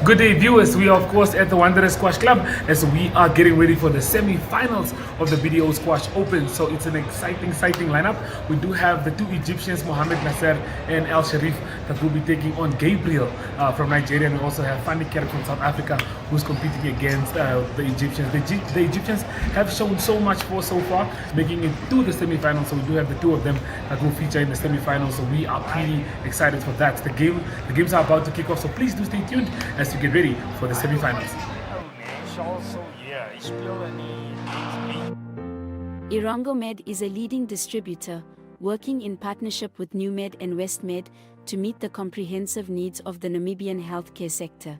Good day, viewers. We are, of course, at the Wanderers Squash Club as we are getting ready for the semi-finals of the BDO Squash Open. So it's an exciting lineup. We do have the two Egyptians, Mohamed Nasser and El Sharif, that will be taking on Gabriel from Nigeria. And we also have Fanny Kerr from South Africa, who's competing against the Egyptians. The Egyptians have shown so much for so far, making it to the semi-finals. So we do have the two of them that will feature in the semi-finals. So we are pretty excited for that. The games are about to kick off. So please do stay tuned as to get ready for the semi-finals. Irongo Med is a leading distributor, working in partnership with NewMed and WestMed to meet the comprehensive needs of the Namibian healthcare sector.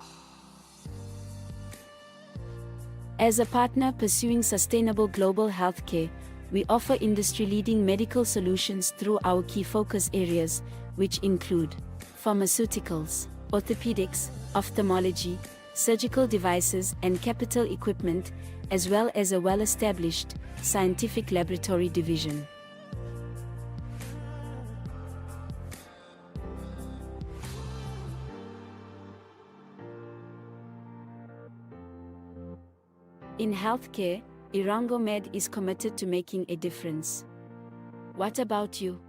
As a partner pursuing sustainable global healthcare, we offer industry-leading medical solutions through our key focus areas, which include pharmaceuticals, orthopedics, ophthalmology, surgical devices and capital equipment, as well as a well-established scientific laboratory division. In healthcare, Irongo Med is committed to making a difference. What about you?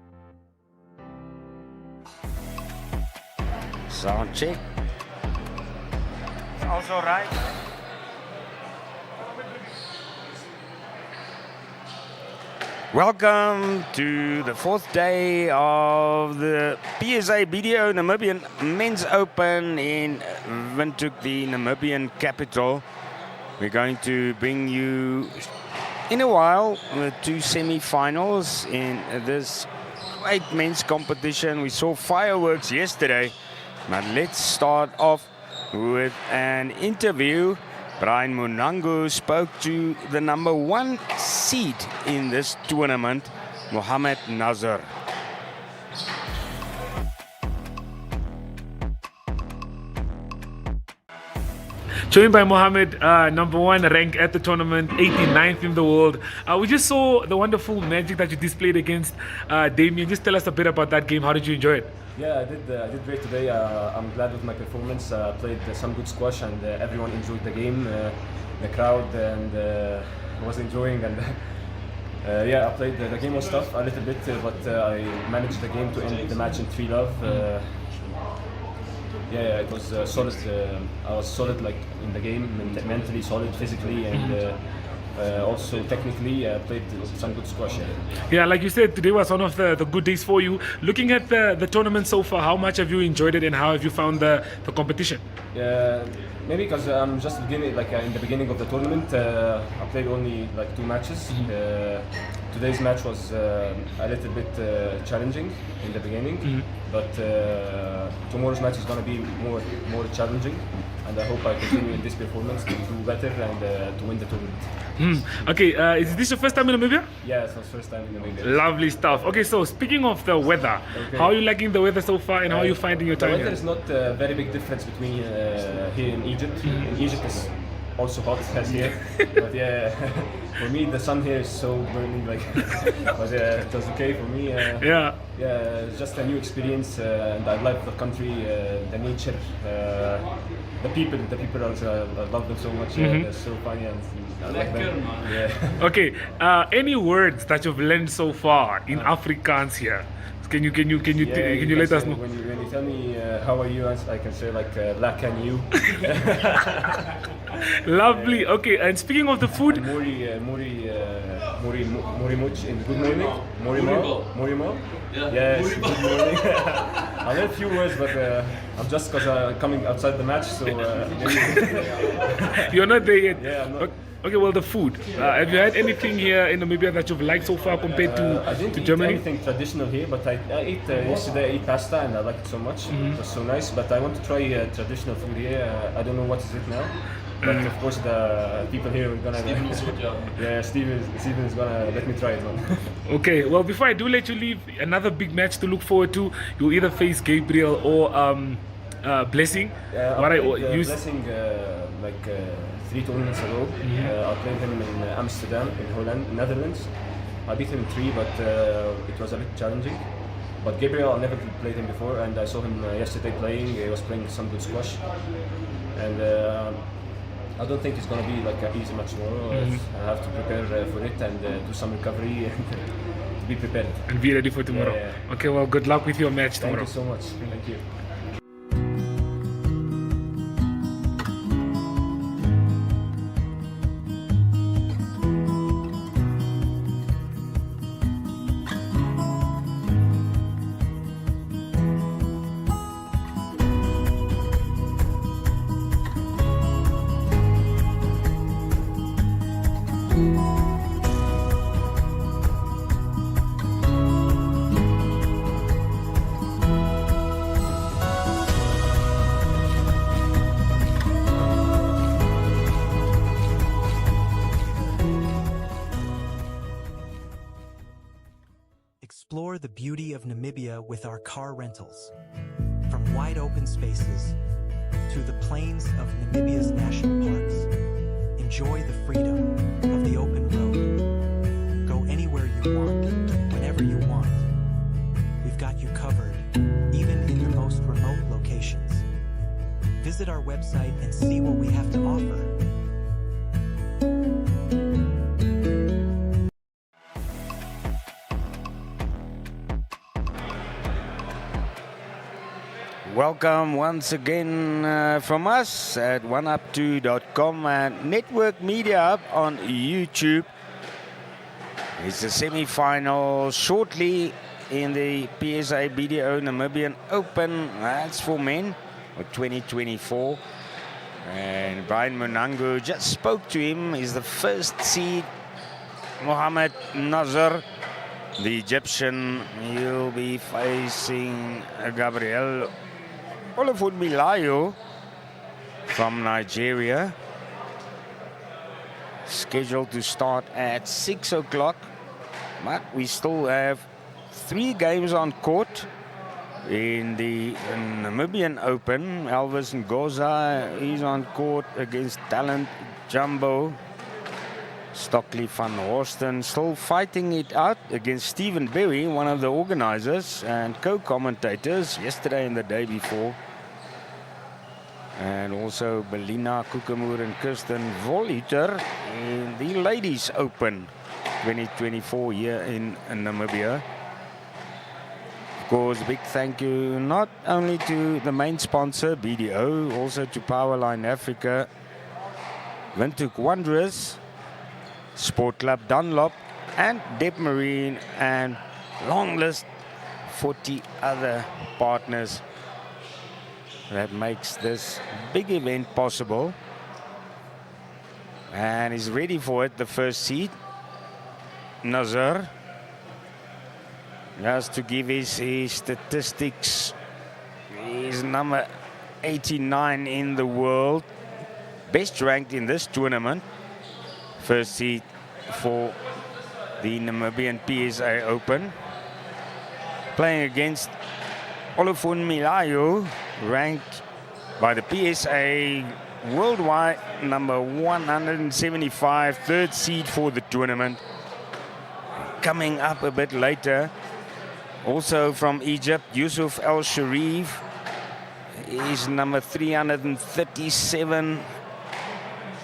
Sound check. It's also right. Welcome to the fourth day of the PSA BDO Namibian Men's Open in Windhoek, the Namibian capital. We're going to bring you in a while the two semi-finals in this great men's competition. We saw fireworks yesterday. But let's start off with an interview. Brian Munangu spoke to the number one seed in this tournament, Mohamed Nasser. Joined by Mohamed, number one ranked at the tournament, 89th in the world. We just saw the wonderful magic that you displayed against Damien. Just tell us a bit about that game. How did you enjoy it? Yeah, I did great today. I'm glad with my performance. I played some good squash and everyone enjoyed the game. The crowd and was enjoying and yeah, I played the game was tough a little bit, but I managed the game to end the match in 3-love. Yeah, it was solid. I was solid like in the game, mentally solid, physically, and also technically played some good squash. Yeah, like you said, today was one of the good days for you. Looking at the tournament so far, how much have you enjoyed it and how have you found the competition? Yeah, maybe because I'm just beginning, like in the beginning of the tournament, I played only like 2 matches. Today's match was a little bit challenging in the beginning, but tomorrow's match is going to be more challenging, and I hope I continue in this performance to do better and to win the tournament. Okay, is this your first time in Namibia? Yeah, it's my first time in Namibia. Lovely stuff. Okay, so speaking of the weather, how are you liking the weather so far and how are you finding your time The here? weather is not a very big difference between here in Egypt. In Egypt is also hot as here, but yeah, for me the sun here is so burning, like, but it was okay for me. Yeah, it's just a new experience, and I like the country, the nature, the people also, I love them so much. They're so funny and I like them. Yeah. Okay, any words that you've learned so far in Afrikaans here? Can you let us know? When you tell me how are you, I can say like "Lak and you." Lovely. Okay, and speaking of the food, Mori much in good morning. Mori mo. Yes, good morning. I learned a few words, but I'm just because coming outside the match, so maybe. you're not there yet. Yeah, I'm not. Okay, well, the food. Have you had anything here in Namibia that you've liked so far compared I to didn't Germany? eat anything traditional here, but I ate yesterday. I ate pasta and I liked it so much. It was so nice. But I want to try traditional food here. I don't know what is it now. But of course, the people here are gonna. Yeah, Steven is gonna let me try it, man. Okay, well, before I do let you leave, another big match to look forward to. You'll either face Gabriel or Blessing. What I used Blessing like 3 tournaments ago. I played him in Amsterdam, in Holland, Netherlands. I beat him in 3, but it was a bit challenging. But Gabriel, I never played him before, and I saw him yesterday playing. He was playing some good squash, and I don't think it's going to be like an easy match tomorrow. I have to prepare for it and do some recovery and to be prepared. And be ready for tomorrow. Yeah. Okay, well, good luck with your match tomorrow. Thank you so much. Thank you. Explore the beauty of Namibia with our car rentals. From wide open spaces to the plains of Namibia's national parks, enjoy the freedom of the open road. Go anywhere you want, whenever you want. We've got you covered, even in the most remote locations. Visit our website and see what we have to offer. Welcome once again from us at oneup2.com and Network Media Hub on YouTube. It's the semi-final shortly in the PSA BDO Namibian Open. That's for men for 2024. And Brian Munangu just spoke to him. He's the first seed, Mohamed Nazar, the Egyptian. He'll be facing Gabriel Olufudmilayo from Nigeria. Scheduled to start at 6 o'clock. But we still have 3 games on court in the Namibian Open. Elvis Ngoza is on court against Talent Jumbo. Stockley van Horsten still fighting it out against Stephen Berry, one of the organizers and co-commentators yesterday and the day before. And also Belina Kukamur and Kirsten Voliter in the Ladies Open 2024 here in Namibia. Of course, big thank you not only to the main sponsor, BDO, also to Powerline Africa, Windhoek Wanderers, Sport Club Dunlop, and Deb Marine, and long list 40 other partners that makes this big event possible. And he's ready for it, the first seed, Nazar. Just to give his statistics, he's number 89 in the world, best ranked in this tournament. First seed for the Namibian PSA Open. Playing against Olufudmilayo, ranked by the PSA worldwide number 175, third seed for the tournament. Coming up a bit later, also from Egypt, Yusuf El Sharif is number 337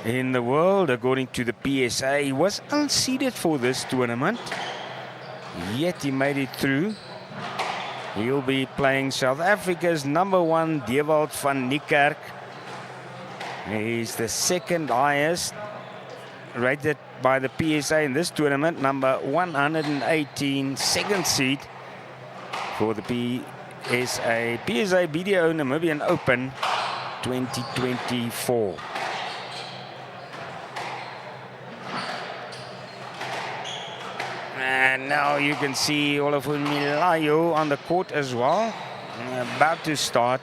in the world, according to the PSA. He was unseeded for this tournament, yet he made it through. He'll be playing South Africa's number 1, Dewald van Niekerk. He's the second highest rated by the PSA in this tournament, number 118, second seed for the PSA BDO Namibian Open 2024. And now you can see Olufudmilayo on the court as well. About to start.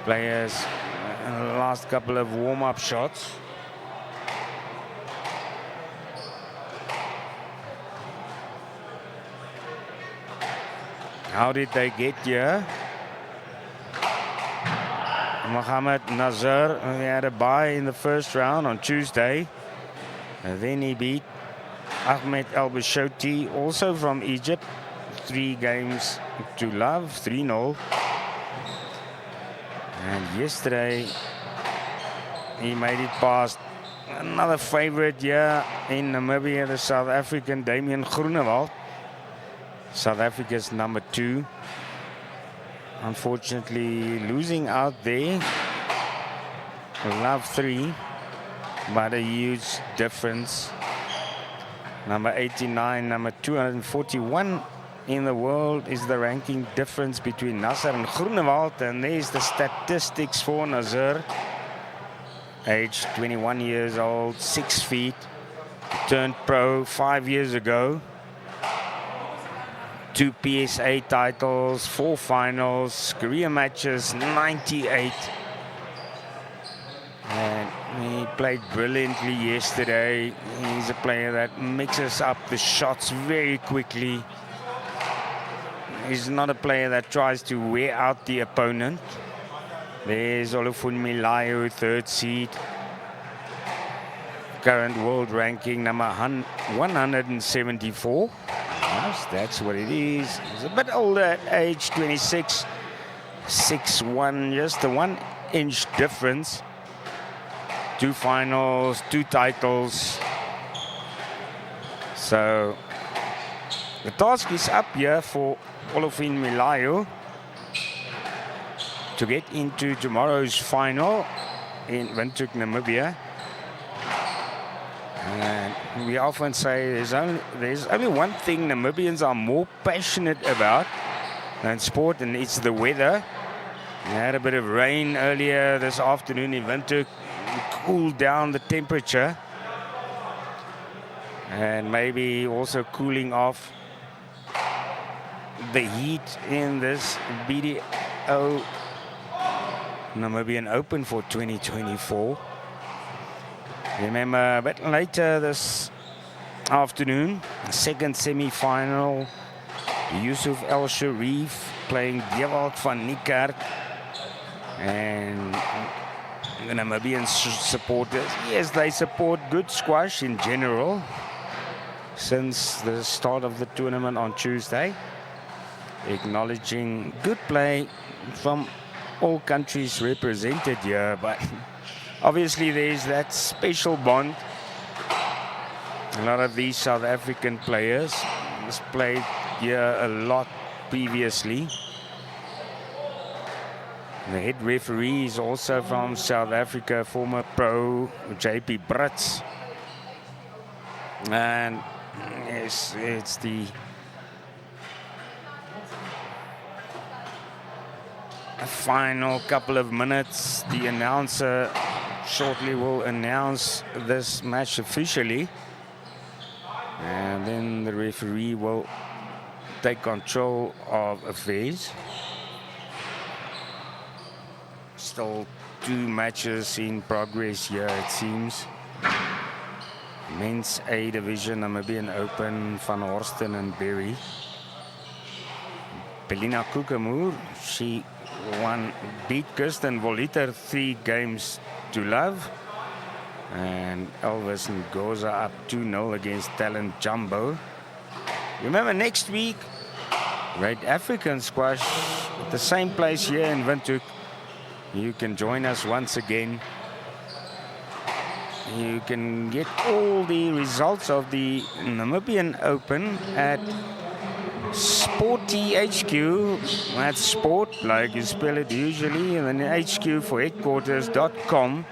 Players, last couple of warm-up shots. How did they get here? Mohamed Nazar, he had a bye in the first round on Tuesday. And then he beat Ahmed El Bashoti, also from Egypt, 3 games to love, 3-0. And yesterday, he made it past another favorite here in Namibia, the South African Damian Groenewald. South Africa's number 2. Unfortunately, losing out there. Love 3, but a huge difference. Number 89, number 241 in the world is the ranking difference between Nasser and Groenewald. And there's the statistics for Nasser. Age 21 years old, 6 feet. Turned pro 5 years ago. 2 PSA titles, 4 finals, career matches, 98. And he played brilliantly yesterday. He's a player that mixes up the shots very quickly. He's not a player that tries to wear out the opponent. There's Olufun Milayo, 3rd seed. Current world ranking number 174. Yes, that's what it is. He's a bit older at age 26. 6'1", just a 1-inch difference. 2 finals, 2 titles. So the task is up here for Olufun Milayo to get into tomorrow's final in Windhoek, Namibia. And we often say there's only one thing Namibians are more passionate about than sport, and it's the weather. We had a bit of rain earlier this afternoon in Windhoek. Cooled down the temperature, and maybe also cooling off the heat in this BDO Namibian Open for 2024. Remember, a bit later this afternoon, the second semi-final, Yusuf El Sharif playing Dewald van Niekerk, and the Namibian supporters, yes, they support good squash in general since the start of the tournament on Tuesday, acknowledging good play from all countries represented here, but obviously there's that special bond. A lot of these South African players has played here a lot previously. The head referee is also from South Africa, former pro JP Brits. And yes, it's the final couple of minutes. The announcer shortly will announce this match officially. And then the referee will take control of affairs. Still 2 matches in progress here, it seems. Men's A Division, Namibian Open, Van Horsten and Berry. Pelina Kukamoer, she beat Kirsten Voliter 3 games to love. And Elvis Ngoza up 2-0 against Talent Jumbo. Remember, next week, Great African Squash at the same place here in Windhoek. You can join us once again. You can get all the results of the Namibian Open at Sporty HQ. That's sport, like you spell it usually, and then HQ for headquarters.com.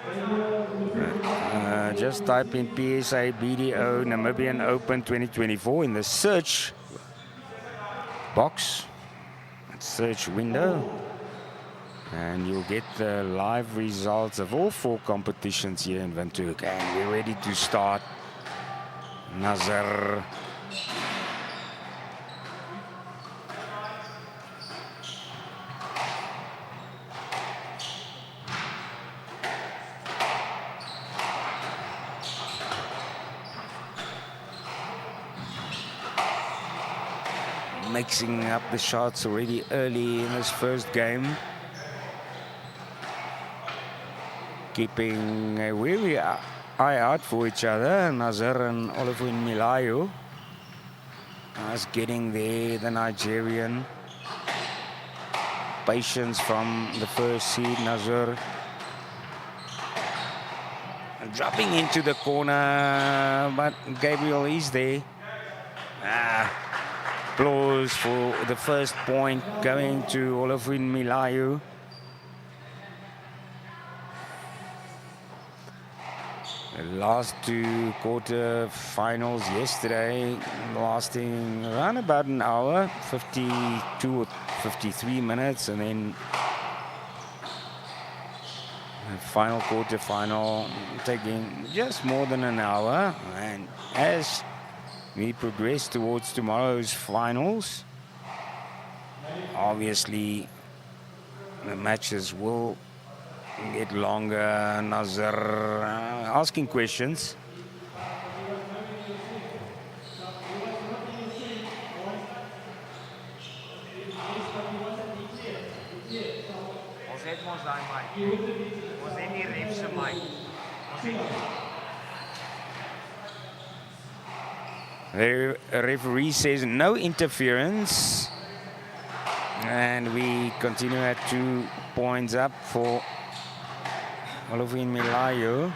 Just type in PSA BDO Namibian Open 2024 in the search box, search window, and you'll get the live results of all 4 competitions here in Windhoek. And we're ready to start. Nasser. Mixing up the shots already early in this first game. Keeping a wary eye out for each other, Nasser and Olufun Milayo. Us getting there, the Nigerian. Patience from the first seed, Nazar. Dropping into the corner, but Gabriel is there. Applause for the first point going to Olafin Milayu. The last two quarter-finals yesterday, lasting around about an hour, 52 or 53 minutes, and then the final quarter-final taking just more than an hour. And as we progress towards tomorrow's finals, obviously the matches will get longer. Nazar asking questions. The referee says no interference, and we continue at 2 points up for Olafin Milayu.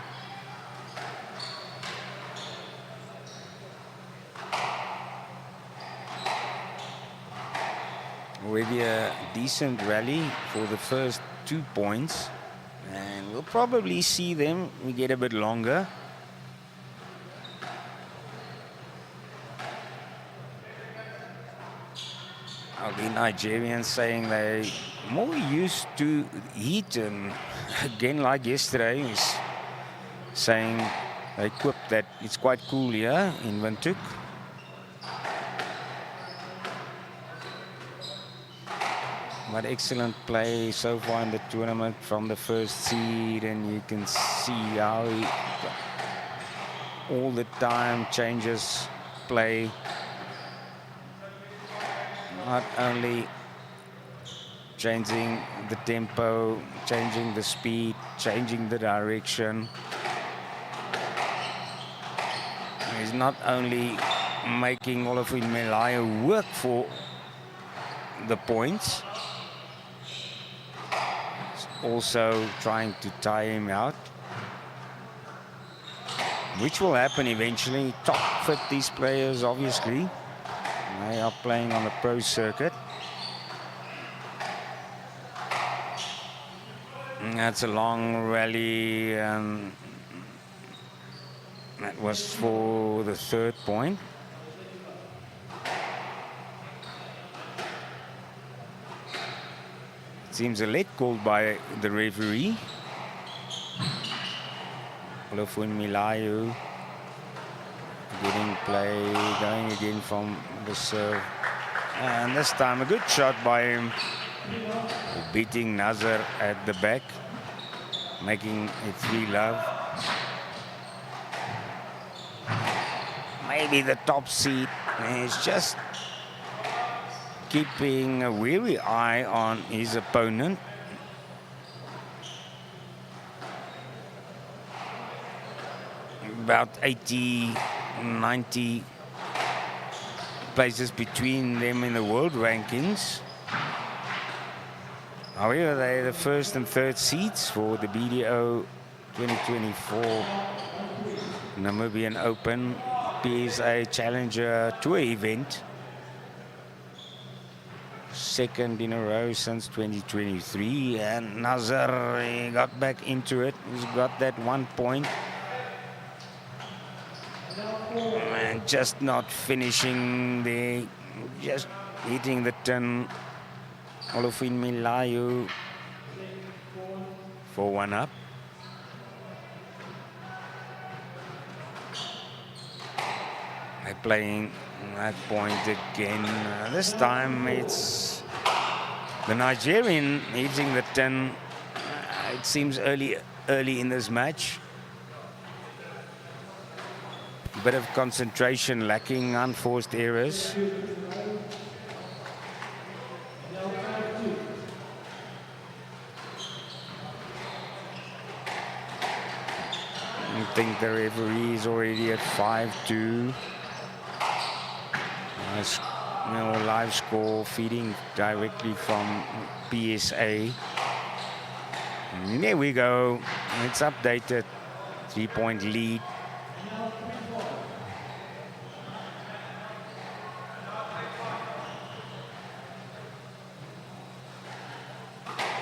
Already a decent rally for the first 2 points, and we'll probably see them get a bit longer. The Nigerians saying they're more used to heat, and again like yesterday, is saying they quipped that it's quite cool here in Windhoek. But excellent play so far in the tournament from the first seed, and you can see how he all the time changes play. Not only changing the tempo, changing the speed, changing the direction. He's not only making Olafin Milayu work for the points, also trying to tire him out, which will happen eventually. Top fit, these players, obviously. They are playing on the pro circuit. And that's a long rally, and that was for the 3rd point. It seems a late called by the referee. Olafin Milayu getting play, going again from the serve. And this time a good shot by him, beating Nazar at the back, making it 3-love. Maybe the top seed is just keeping a wary eye on his opponent. About 80, 90 places between them in the world rankings. However, they're the 1st and 3rd seeds for the BDO 2024 Namibian Open PSA Challenger Tour event. 2nd in a row since 2023, and Nazar, he got back into it. He's got that 1 point. And just not finishing there, just hitting the tin. Olafin Milayu for 1 up. They're playing that point again. This time it's the Nigerian hitting the tin. It seems early in this match. A bit of concentration lacking, unforced errors. I think the referee is already at 5-2. As live score feeding directly from PSA. And there we go. It's updated. 3-point lead.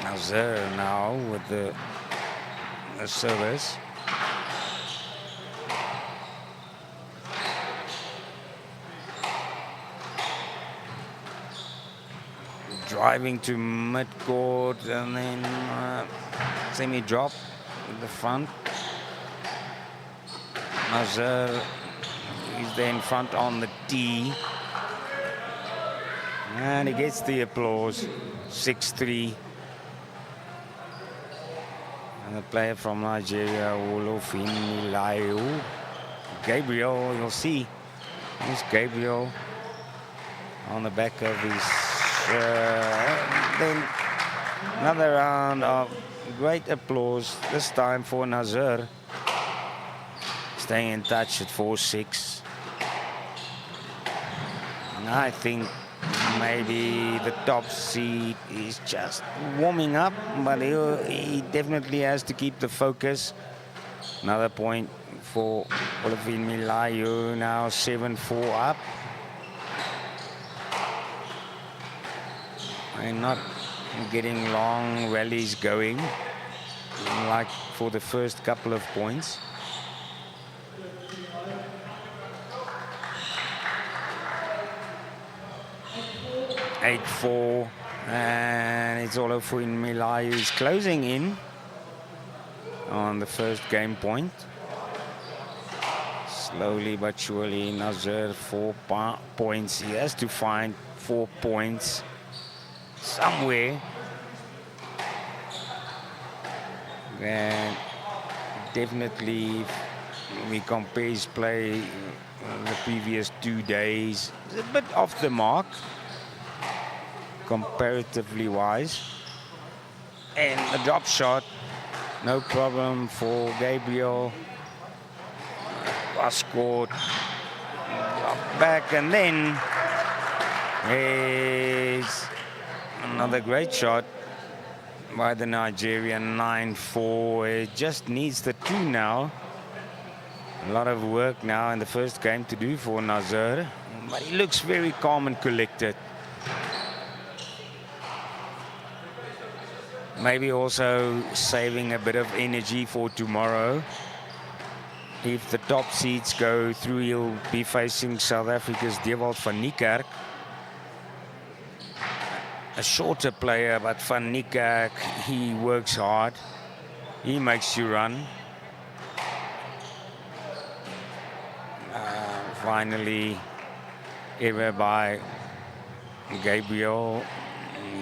Nazir now with the service. Driving to mid-court and then semi-drop in the front. Nazir is there in front on the tee. And he gets the applause. 6-3. And the player from Nigeria, Olofin. Gabriel, you'll see. Here's Gabriel on the back of his... then another round of great applause, this time for Nazir. Staying in touch at 4-6. And I think maybe the top seed is just warming up, but he definitely has to keep the focus. Another point for Olofin Milayo, now 7-4 up. And not getting long rallies going like for the first couple of points. Eight, 4, and it's Olofin Milayo is closing in on the first game point. Slowly but surely, Nazir 4 points. He has to find 4 points somewhere. And definitely, if we compare his play the previous 2 days, it's a bit off the mark, comparatively wise. And a drop shot, no problem for Gabriel. Was scored back, and then is another great shot by the Nigerian. 9-4. It just needs the 2 now. A lot of work now in the first game to do for Nazir, but he looks very calm and collected. Maybe also saving a bit of energy for tomorrow. If the top seeds go through, he'll be facing South Africa's Dewald van Niekerk. A shorter player, but Van Niekerk, he works hard. He makes you run. Finally, error by Gabriel,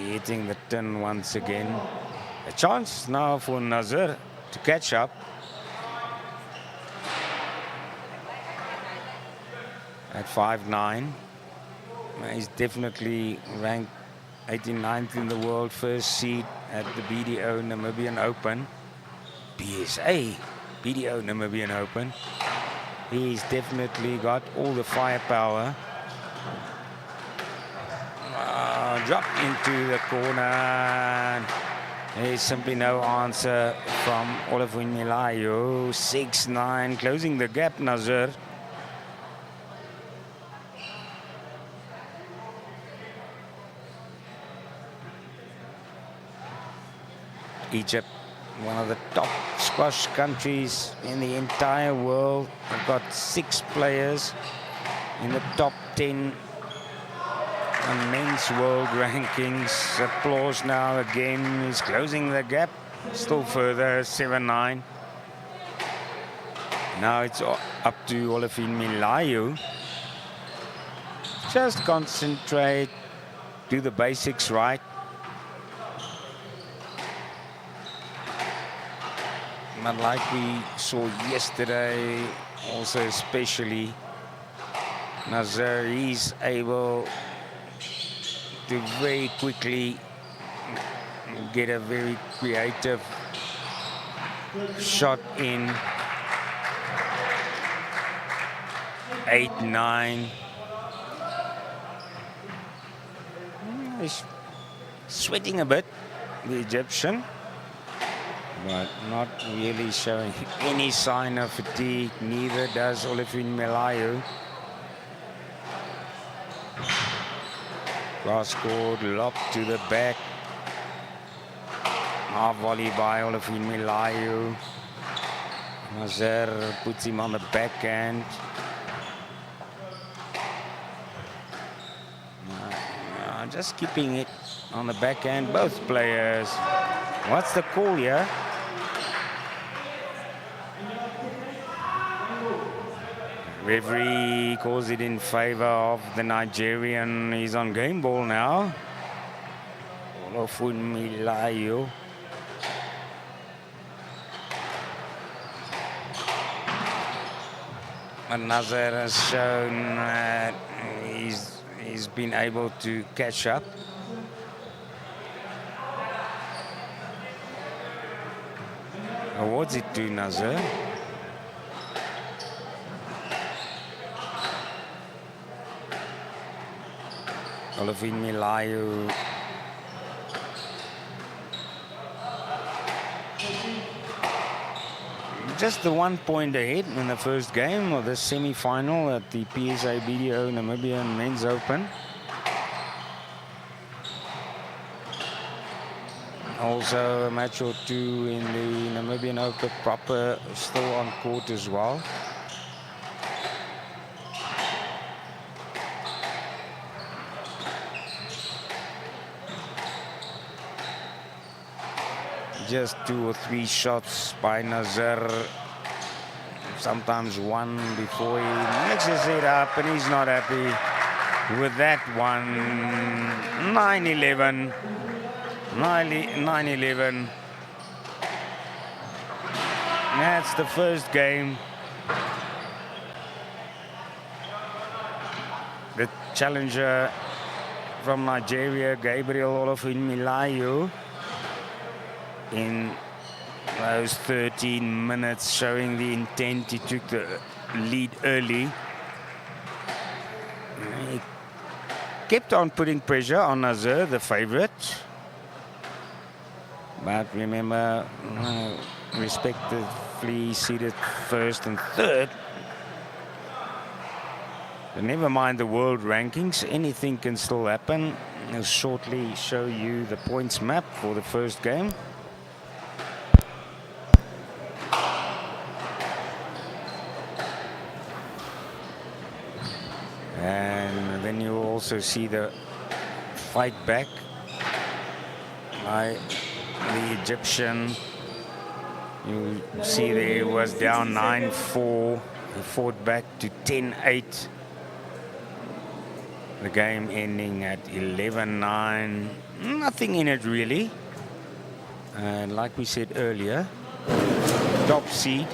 hitting the tin once again. A chance now for Nazir to catch up. At 5-9. He's definitely ranked 89th in the world, first seed at the BDO Namibian Open. BSA, BDO Namibian Open. He's definitely got all the firepower. Dropped into the corner. There's simply no answer from Olofin Milayo. 6-9, closing the gap, Nazir. Egypt, one of the top squash countries in the entire world. They've got 6 players in the top 10 on men's world rankings. Applause now again. He's closing the gap still further, 7-9. Now it's up to Olofin Milayo. Just concentrate, do the basics right. But like we saw yesterday, also especially, Nazir is able to very quickly get a very creative shot in. 8-9. he's sweating a bit, the Egyptian, but not really showing any sign of fatigue. Neither does Olafin Melayu. Cross court, lob to the back. Half volley by Olafin Melayu. Nazir puts him on the backhand. Just keeping it on the backhand, both players. What's the call here? Referee calls it in favor of the Nigerian. He's on game ball now. Olafin Melayu. And Nazir has shown that he's been able to catch up. Awards it to Nazir. Olafin Melayu. Just the 1 point ahead in the first game of the semi-final at the PSA BDO Namibian Men's Open. Also a match or two in the Namibian Open proper still on court as well. Just 2 or 3 shots by Nazir. Sometimes one before he mixes it up, and he's not happy with that one. 9-11. 9-11. That's the first game. The challenger from Nigeria, Gabriel Olafin Melayu, in those 13 minutes, showing the intent. He took the lead early. He kept on putting pressure on Nazir, the favorite. But remember, respectively seated first and third. But never mind the world rankings, anything can still happen. I'll shortly show you the points map for the first game. And then you also see the fight back by the Egyptian. You see there he was down 9-4. He fought back to 10-8. The game ending at 11-9. Nothing in it really. And like we said earlier, top seed.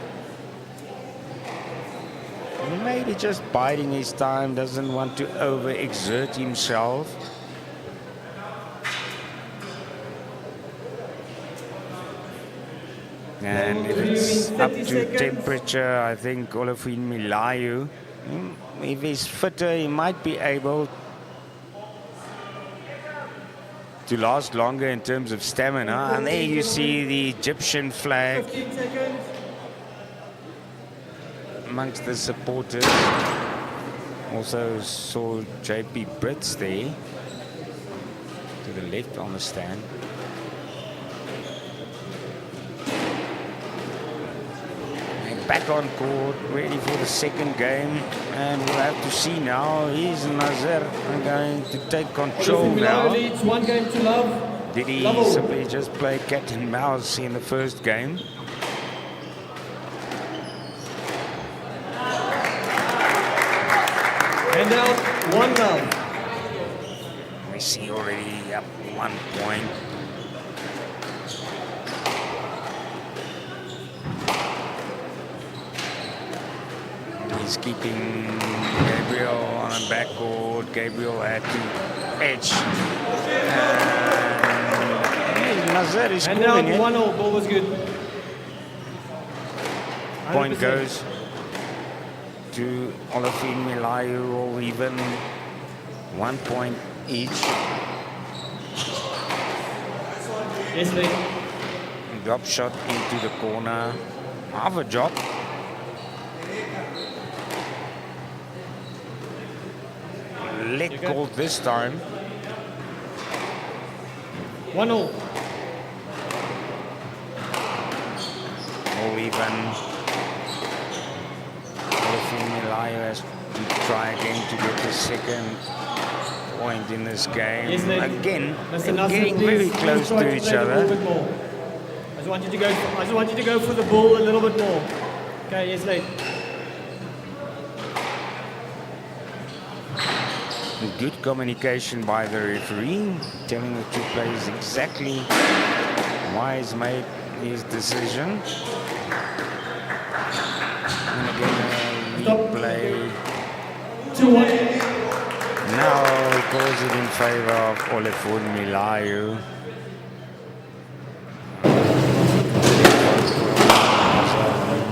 Maybe just biding his time, doesn't want to overexert himself. And if it's up to temperature, I think Olafin Melayu, if he's fitter, he might be able to last longer in terms of stamina. And there you see the Egyptian flag amongst the supporters. Also saw JP Brits there to the left on the stand. And back on court, ready for the second game, and we'll have to see now. Is Nazir going to take control now? Leads 1 game to love. Did he simply just play cat and mouse in the first game? And out 1-0. We see already up 1 point. He's keeping Gabriel on a backcourt. Gabriel had to edge. And Nazir is And out calling it. 1-0. Ball was good. Point 100%. goes to Olafin Melayu, or even 1 point each. Yes, Lee. Drop shot into the corner. Half a job. Leg called this time. 1-0. All even. Milayo has to try again to get the second point in this game. Yes, Lee. Again, Mr. they're Nasser, getting please, very please close try to play each the ball a other. bit more. I just want you to go for the ball a little bit more. Okay, yes, Lee. Good communication by the referee, telling the two players exactly why he's made his decision. And again, a replay. 2-1. Now he calls it in favor of Olefun Milayo.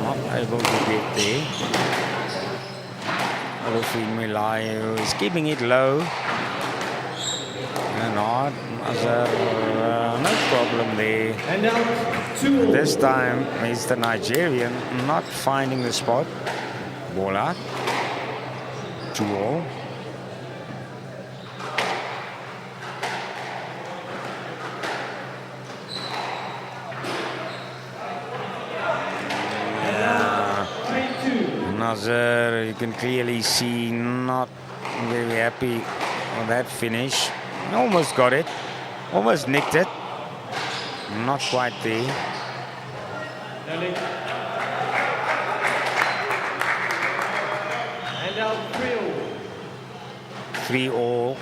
Not able to get there. Olefun Milayo is keeping it low. And hard. No problem there. And now 2-all. This time it's the Nigerian not finding the spot. Ball out. 2-all. Nazar, you can clearly see, not very happy with that finish. Almost got it, almost nicked it. Not quite there. And now 3-all. 3-all.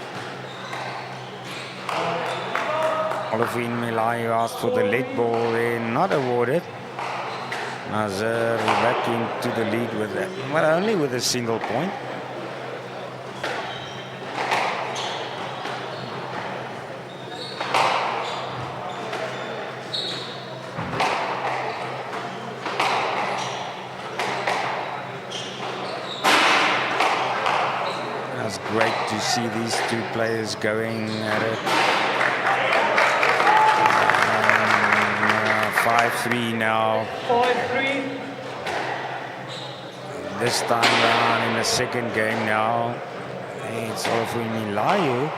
Olefun Milayo asked for the lead ball there, not awarded. Nazar back into the lead with that, but only with a single point. That's great to see these two players going at it. 5-3 now. 5-3. This time around in the second game now, it's Olefun Milayo.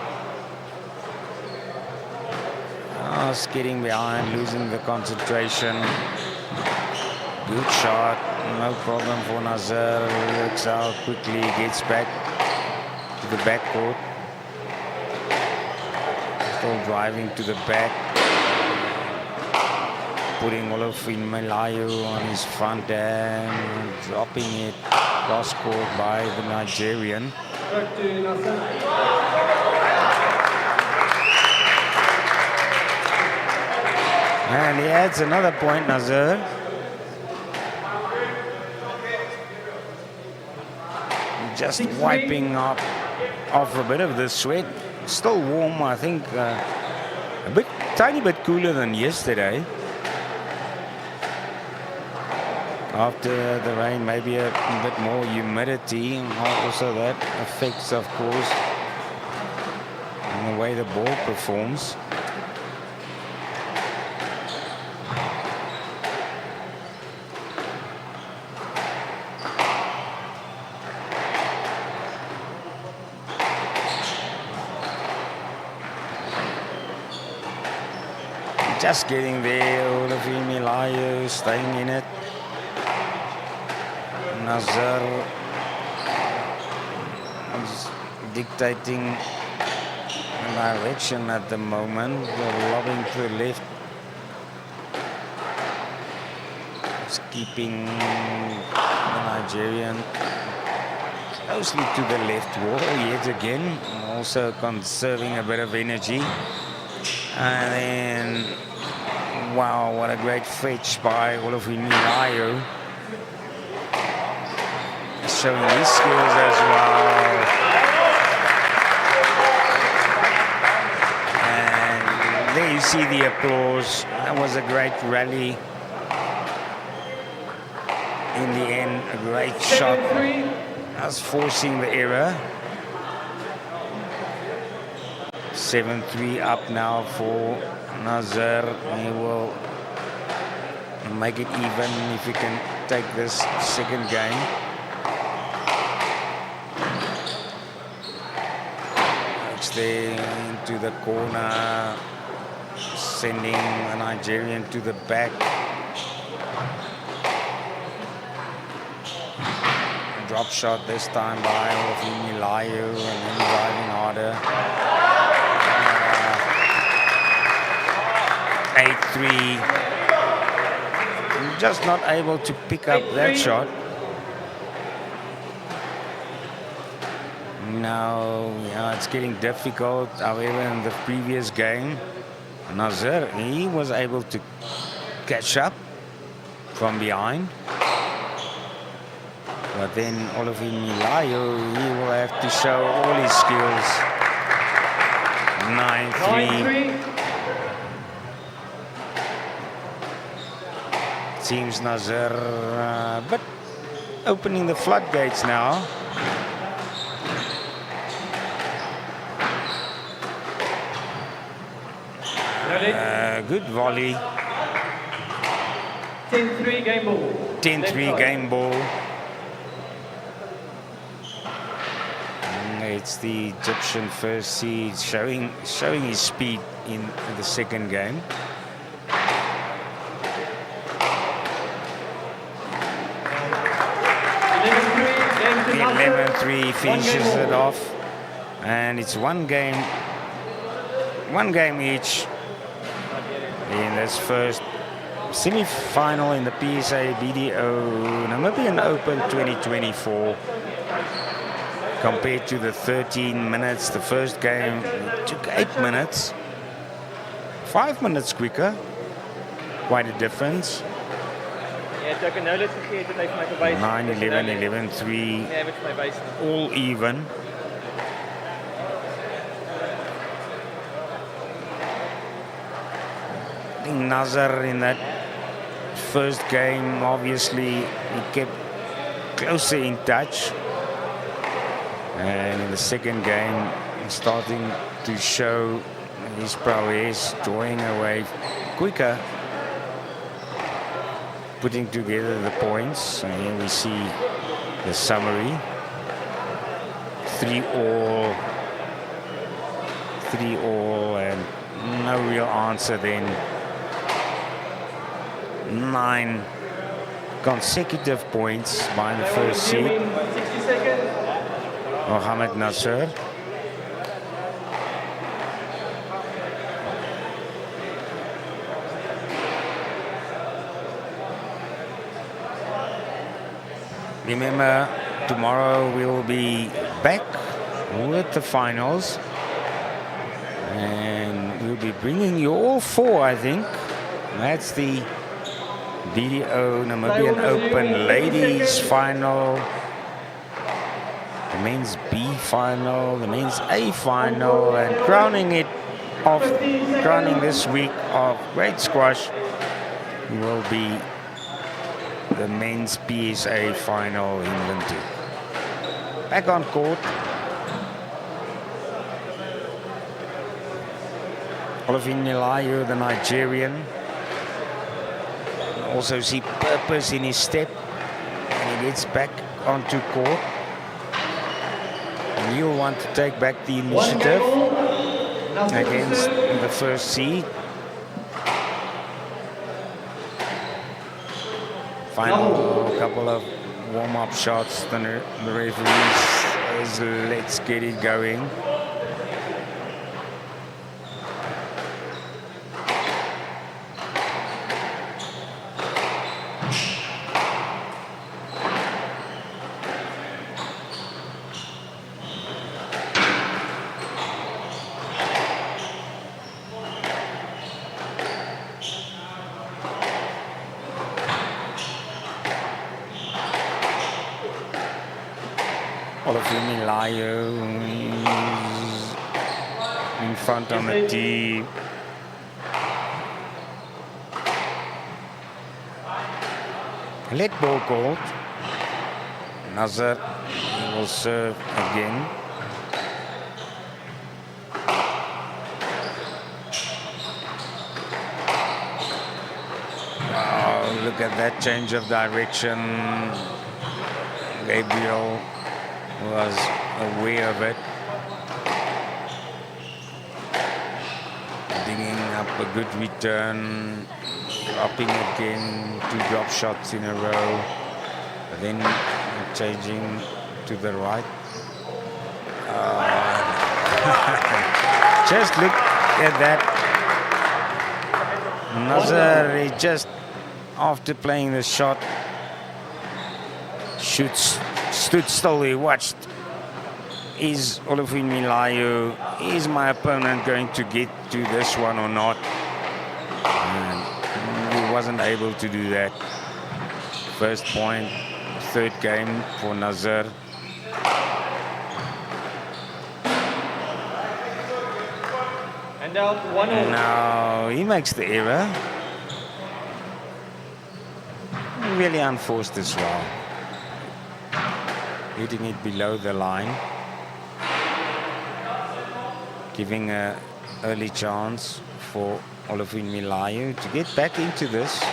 Skidding behind, losing the concentration. Good shot, no problem for Nazar. Works out quickly, gets back to the backcourt. Still driving to the back. Putting Olefun Milayo on his front end, dropping it cross court by the Nigerian. Back to Nasser. And he adds another point, Nazar. Just wiping off a bit of the sweat. Still warm, I think. Tiny bit cooler than yesterday. After the rain, maybe a bit more humidity, and also that affects, of course, in the way the ball performs. Just getting there, Olefun Milayo staying in it. Nazar is dictating the direction at the moment. They're lobbing to the left. It's keeping the Nigerian closely to the left wall yet again. Also conserving a bit of energy. And then, wow, what a great fetch by Olefun Milayo. Showing his skills as well. And there you see the applause. That was a great rally. In the end, a great shot. That's forcing the error. 7-3 up now for Nazar. He will make it even if he can take this second game. It's there into the corner, sending the Nigerian to the back. Drop shot this time by Milayu, and then driving harder. 8-3. Just not able to pick up that shot. Now, yeah, it's getting difficult. However, in the previous game, Nazar, he was able to catch up from behind. But then Olivier Milayo, he will have to show all his skills. 9-3. Seems Nazar, but opening the floodgates now. Good volley. 10-3 game ball. 10-3 game ball. It's the Egyptian first seed showing his speed in the second game. 11-3 finishes it off, and it's one game each in this first semi-final in the PSA BDO Namibian Open 2024. Compared to the 13 minutes, the first game took 8 minutes, 5 minutes quicker. Quite a difference. 9-11, 11-3, all even. I think Nazar in that first game, obviously, he kept closer in touch. And in the second game, starting to show his prowess, drawing away quicker, putting together the points. And here we see the summary. 3-all, and no real answer then. 9 consecutive points by the first seed, 60 seconds. Mohamed Nasser. Remember, tomorrow we'll be back with the finals, and we'll be bringing you all 4, I think. That's the BDO Namibian Open Ladies Final, the men's B final, the men's A final, and crowning this week of great squash will be the men's PSA final in Windhoek. Back on court, Olivier Nilayo, the Nigerian. Also see purpose in his step, and he gets back onto court. And he'll want to take back the initiative against the first seed. Final couple of warm-up shots. The referee says, let's get it going. Olivier Nilayo in front on the tee. Let ball called. Nazar will serve again. Oh, look at that change of direction. Gabriel was aware of it. Digging up a good return, dropping again, 2 drop shots in a row, but then changing to the right. Just look at that. Nazar, he just after playing the shot, stood still, he watched. Is Olafin Milayo, is my opponent going to get to this one or not? And he wasn't able to do that. First point, third game for Nazar. And out 1-0. Now he makes the error. Really unforced as well. Hitting it below the line. Giving an early chance for Olafin Milayo to get back into this.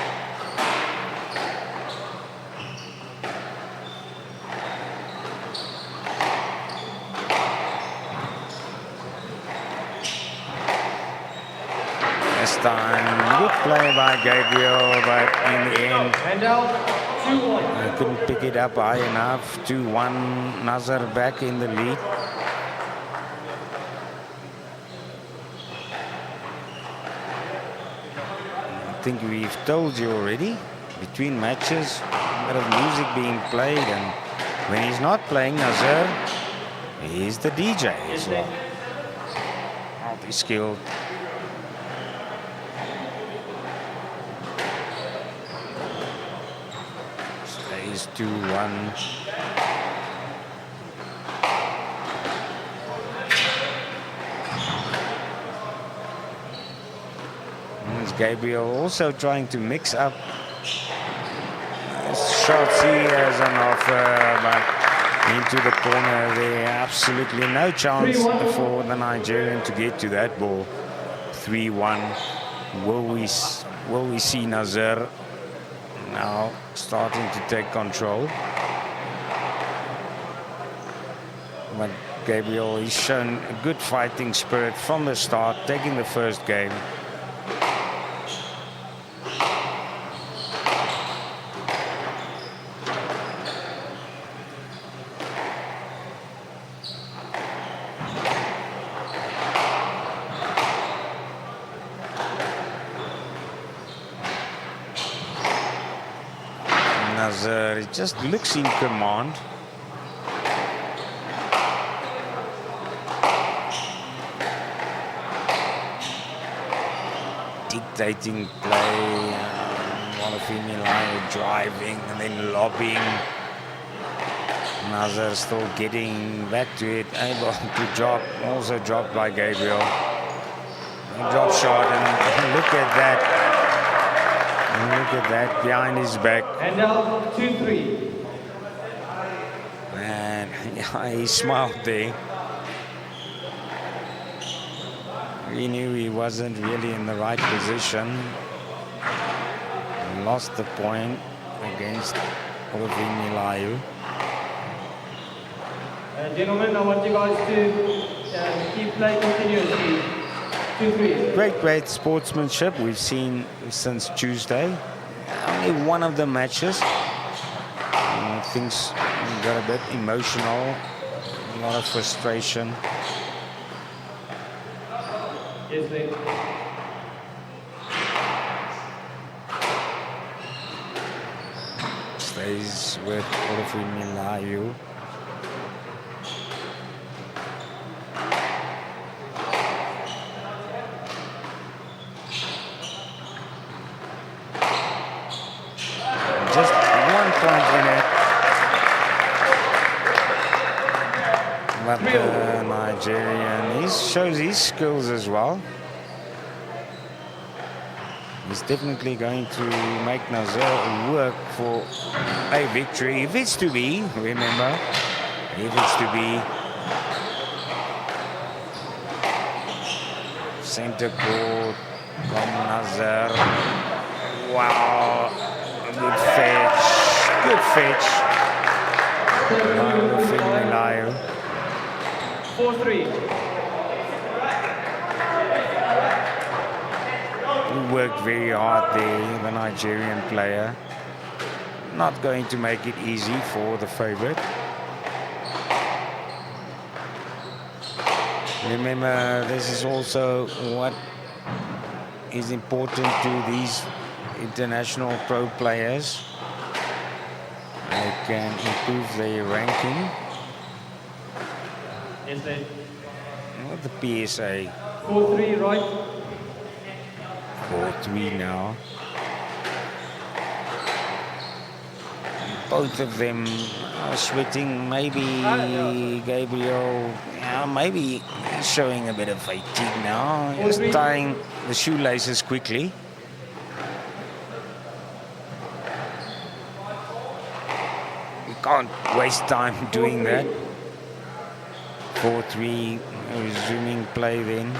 This time, good play by Gabriel, but in the end, And out 2-1. I couldn't pick it up high enough. 2-1, Nazar back in the lead. I think we've told you already, between matches, a bit of music being played, and when he's not playing Nazar, he's the DJ as well. Multi-skilled. Stays 2-1. Gabriel also trying to mix up shots he has on offer, but into the corner there, absolutely no chance for the Nigerian to get to that ball. 3-1. Will we see Nazar now starting to take control? But Gabriel, he's shown a good fighting spirit from the start, taking the first game. Nazar, it just looks in command. Dictating play, Olafin Milayo driving and then lobbing. Nazar still getting back to it, able to drop, also dropped by Gabriel. Drop shot, and look at that. Look at that, behind his back. And out 2-3. Man, he smiled there. We knew he wasn't really in the right position. Lost the point against Olafin Milayo. Gentlemen, I want you guys to keep play continuously. 2-3. Great sportsmanship we've seen since Tuesday. Only one of the matches. Things got a bit emotional, a lot of frustration. Yes, please. Stays with Olafin Milayo. Just 1 point in it. But the Nigerian, he shows his skills as well. He's definitely going to make Nazar work for a victory. If it's to be, remember, if it's to be. Center court from Nazar. Wow. Good fetch. Good fetch. Milayo. 4-3. He worked very hard there, the Nigerian player. Not going to make it easy for the favorite. Remember, this is also what is important to these international pro players. They can improve their ranking. Yes, then. With the PSA. 4-3, right? 4-3 now. Both of them are sweating. Maybe Gabriel, maybe he's showing a bit of fatigue now. He's tying the shoelaces quickly. You can't waste time doing that. 4-3, resuming play then.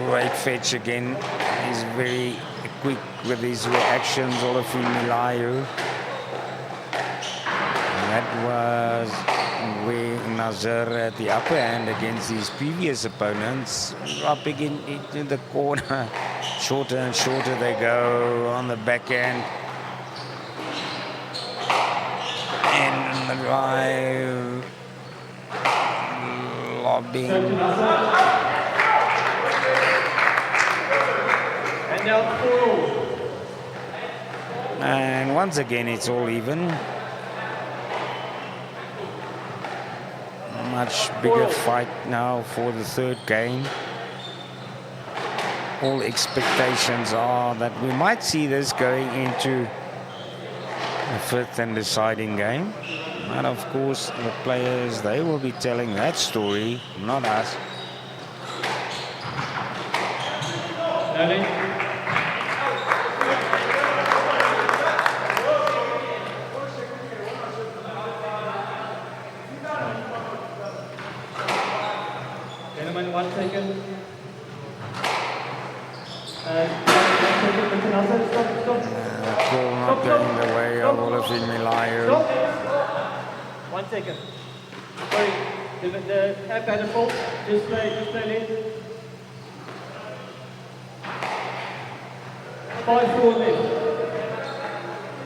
Great fetch again. He's very quick with his reactions, Milayo. That was where Nazar at the upper hand against his previous opponents, dropping into the corner. Shorter and shorter they go on the backhand. And the drive. Lobbing. And once again, it's all even. Much bigger fight now for the third game. All expectations are that we might see this going into the fifth and deciding game. And of course, the players, they will be telling that story, not us. Gentlemen, 1 second. Ball not going the way of Milayo. 1 second. Sorry, the app had a fault. Just play late. 5-4 left.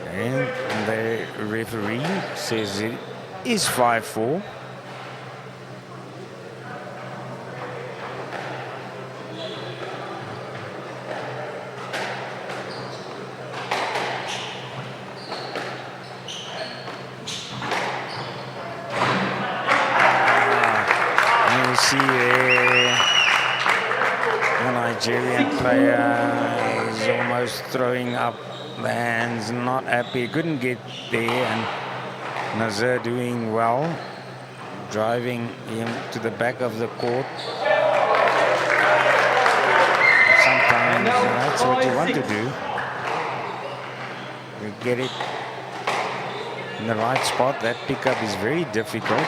And the referee says it is 5-4. See there, the Nigerian player is almost throwing up the hands, not happy, couldn't get there, and Nazar doing well, driving him to the back of the court. Sometimes that's what you want to do. You get it in the right spot. That pickup is very difficult.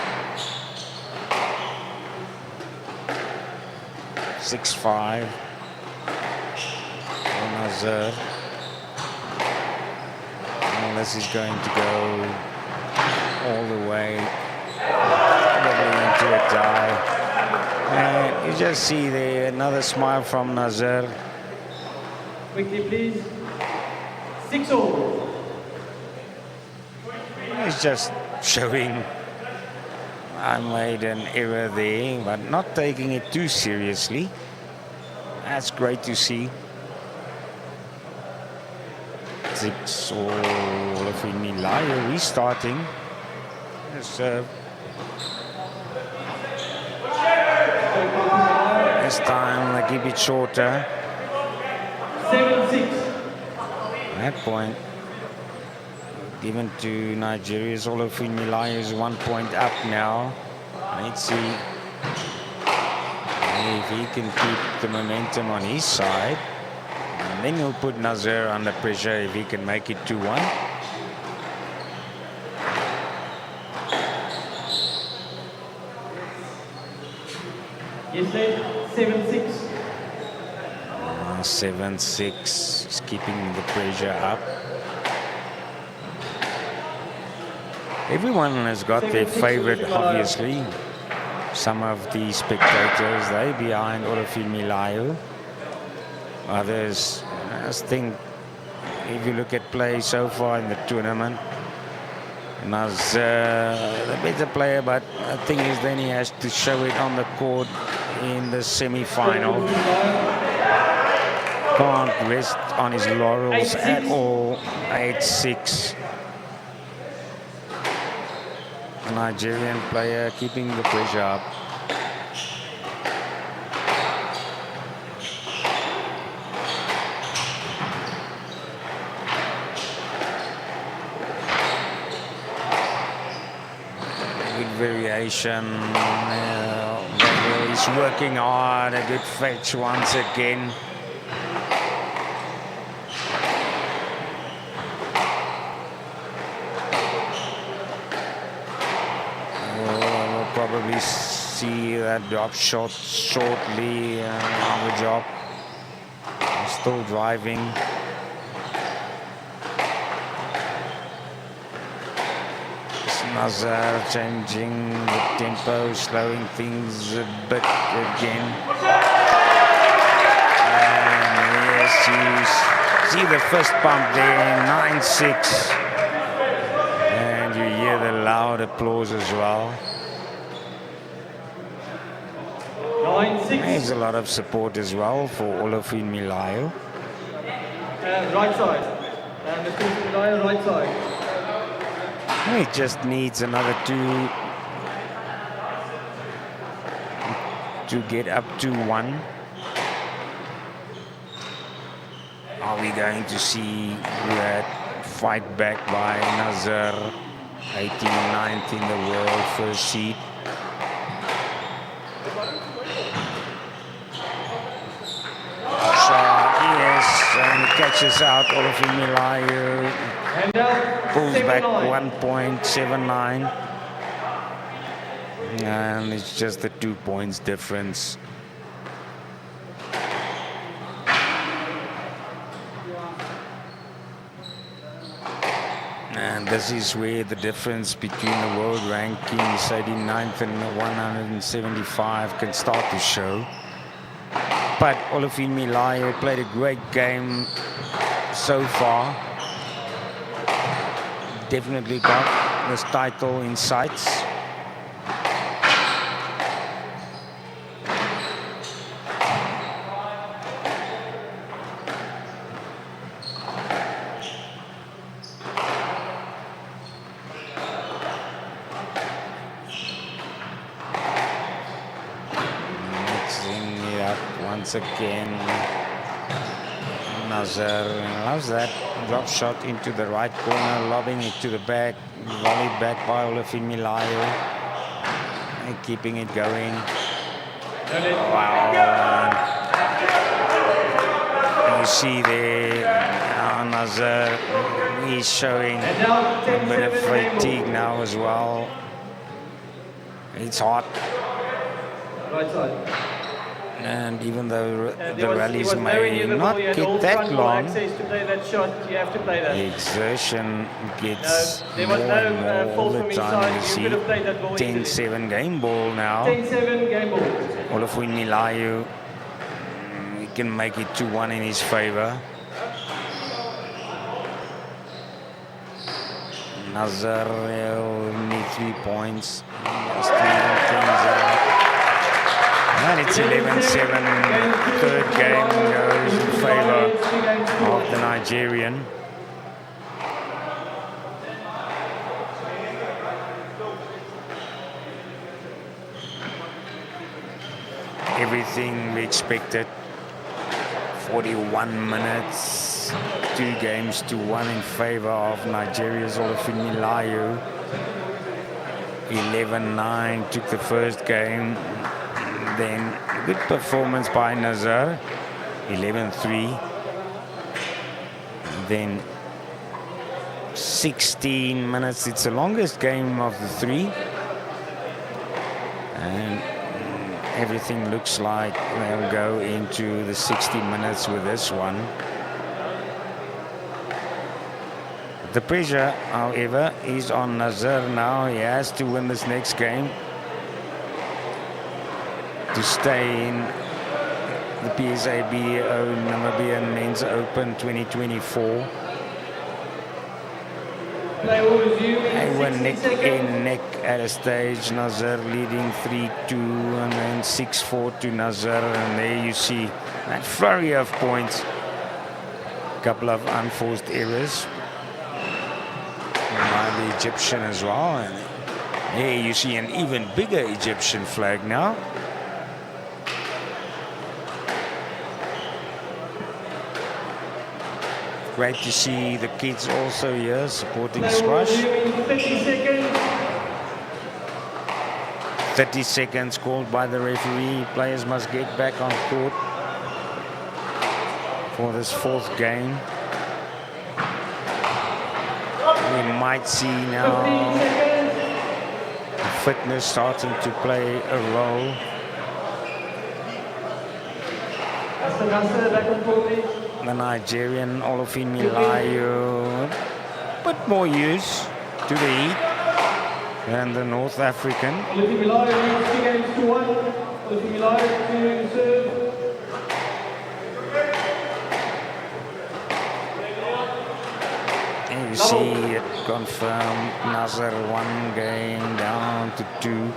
6-5 for Nazar. And this is going to go all the way probably into a tie. And you just see there another smile from Nazar. Quickly, please. 6-all. He's just showing I made an error there, but not taking it too seriously. That's great to see. 6-all of Milayo restarting. Serve. This time they keep it shorter. 7-6. At that point, given to Nigeria's Milayo is 1 point up now. Let's see if he can keep the momentum on his side. And then he'll put Nazar under pressure if he can make it 2-1. Yesterday, 7-6. 7-6, is keeping the pressure up. Everyone has got their favorite, obviously. Some of the spectators, they behind Olafimi Layo. Others, I just think, if you look at play so far in the tournament, Nazar, the better player, but the thing is then he has to show it on the court in the semi-final. Can't rest on his laurels at all. 8-6. A Nigerian player keeping the pressure up. Good variation. He's working hard. A good fetch once again. Probably see that drop shot shortly on the job. Still driving. Nazar changing the tempo, slowing things a bit again. And yes, you see the fist pump there, 9-6. And you hear the loud applause as well. 9-6. There's a lot of support as well for Olafimi Layo. Right side. Mr. Malayo, right side. He just needs another 2 to get up to 1. Are we going to see that fight back by Nazar, 89th in the world, first seed? And he catches out Olafimi Layo, pulls back 1.79, and it's just the 2 points difference. And this is where the difference between the world rankings 89th and 175 can start to show. But Olafimi Layo played a great game so far. Definitely got this title in sights. Once again, Nazar loves that drop shot into the right corner, lobbing it to the back, volleyed back by Olafimi Layo, and keeping it going. Wow! You see there, Nazar, he's showing a bit of fatigue now as well. It's hot. Right side. And even though the rallies may not get that long, access to play that shot, you have to play that. the exertion gets there more was and more no all fault the from time. You inside. see You could have played that ball 10-7 game ball now. 10-7 game ball. Olafimi Layo, he can make it 2-1 in his favor. Nazar will need 3 points. Just to even things out. And it's 11-7. Third game goes in favor of the Nigerian. Everything we expected. 41 minutes. 2 games to 1 in favor of Nigeria's Olafimi Layo. 11-9 took the first game. Then good performance by Nazar, 11-3. Then 16 minutes. It's the longest game of the 3. And everything looks like they'll go into the 60 minutes with this one. The pressure, however, is on Nazar now. He has to win this next game to stay in the PSA BDO Namibian Men's Open 2024. They were neck in neck at a stage. Nazar leading 3-2 and then 6-4 to Nazar. And there you see that flurry of points. A couple of unforced errors by the Egyptian as well. And here you see an even bigger Egyptian flag now. Great to see the kids also here supporting squash. 30 seconds called by the referee. Players must get back on court for this fourth game. We might see now fitness starting to play a role. The Nigerian Olufimilayo, a bit more used to the heat than the North African. And you see it confirmed. Nazar 1 game down to 2.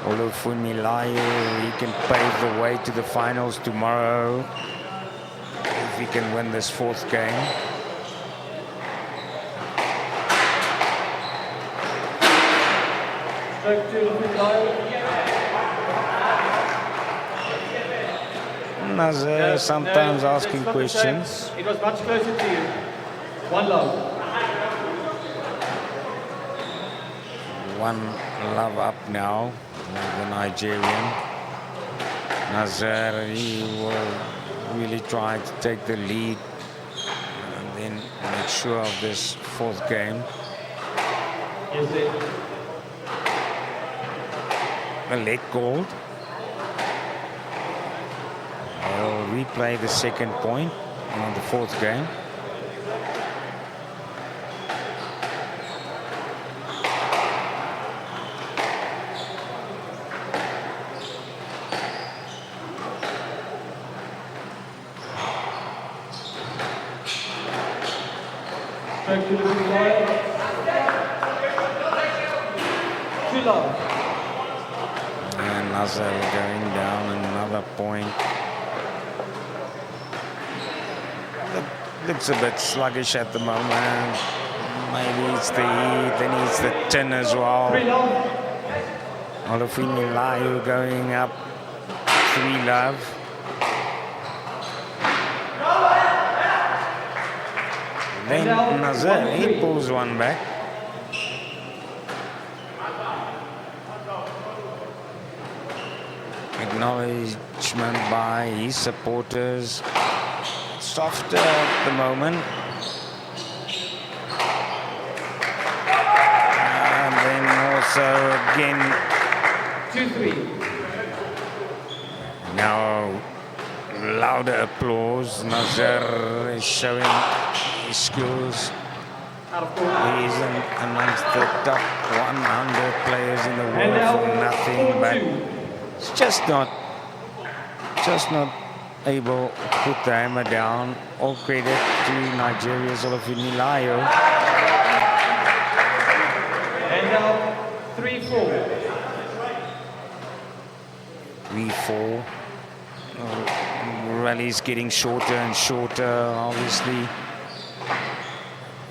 Olufimilayo, he can pave the way to the finals tomorrow if he can win this fourth game. Nazar sometimes asking questions. It was much closer to you. One love. One love up now, the Nigerian. Nazar, he will really try to take the lead and then make sure of this fourth game. Yes, sir. A leg called. I'll replay the second point on the fourth game. And Nazar going down another point. Looks a bit sluggish at the moment. Maybe it's the heat, then it's the tin as well. Olufimilayo going up 3 love. Then Nazar, he pulls one back. Acknowledgement by his supporters. Softer at the moment. And then also again. 2-3. Now louder applause. Nazar is showing his skills. Out of court. He isn't amongst the top 100 players in the world for nothing, but it's just not able to put the hammer down. All credit to Nigeria's Olufimilayo. And now 3-4. 3-4. Rally's getting shorter and shorter, obviously.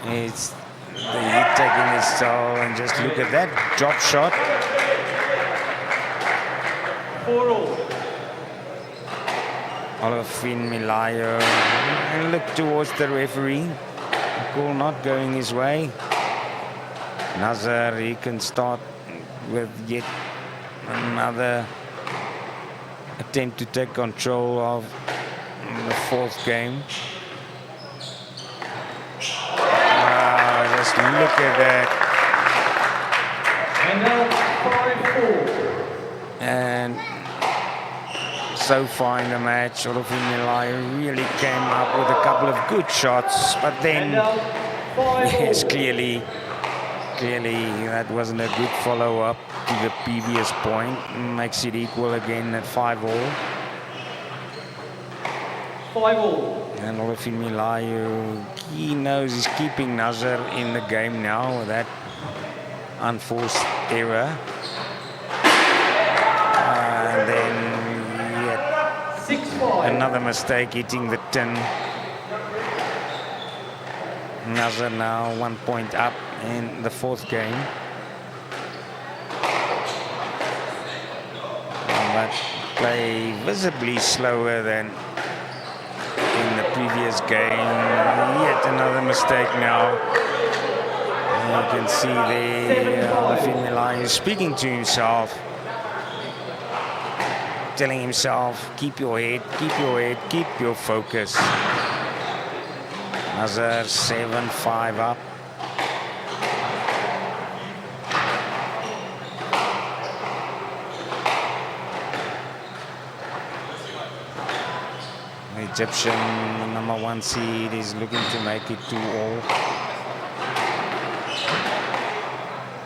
It's the heat taking its toll, and just look at that drop shot. 4-all. Olufimilayo, and look towards the referee. The call not going his way. Nazar, he can start with yet another attempt to take control of the fourth game. Just look at that. And now 5-4. And so far in the match, Olufemilai really came up with a couple of good shots, but then, yes, clearly that wasn't a good follow-up to the previous point. Makes it equal again at 5-all. 5-all. And Olufemilai, he knows he's keeping Nazar in the game now with that unforced error. And then yet 6-5. another mistake hitting the tin. Nazar now 1 point up in the fourth game. But play visibly slower than in the previous game. Yet another mistake now. You can see there Olufemilai is speaking to himself, telling himself, keep your head, keep your focus. Nazar 7-5 up. The Egyptian #1 seed is looking to make it 2-all.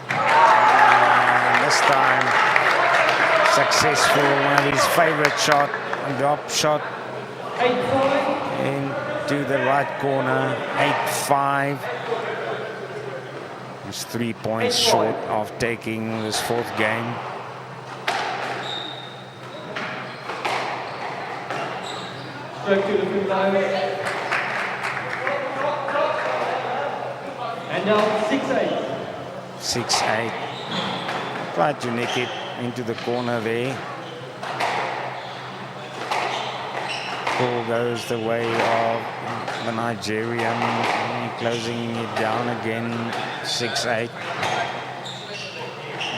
And this time successful, one of his favorite shot, a drop shot 8-5. into the right corner, 8-5. He's 3 points short of taking this fourth game. Stroke to the full line. And now 6-8. 6-8. Tried to nick it into the corner there. Ball goes the way of the Nigerian, closing it down again, 6-8.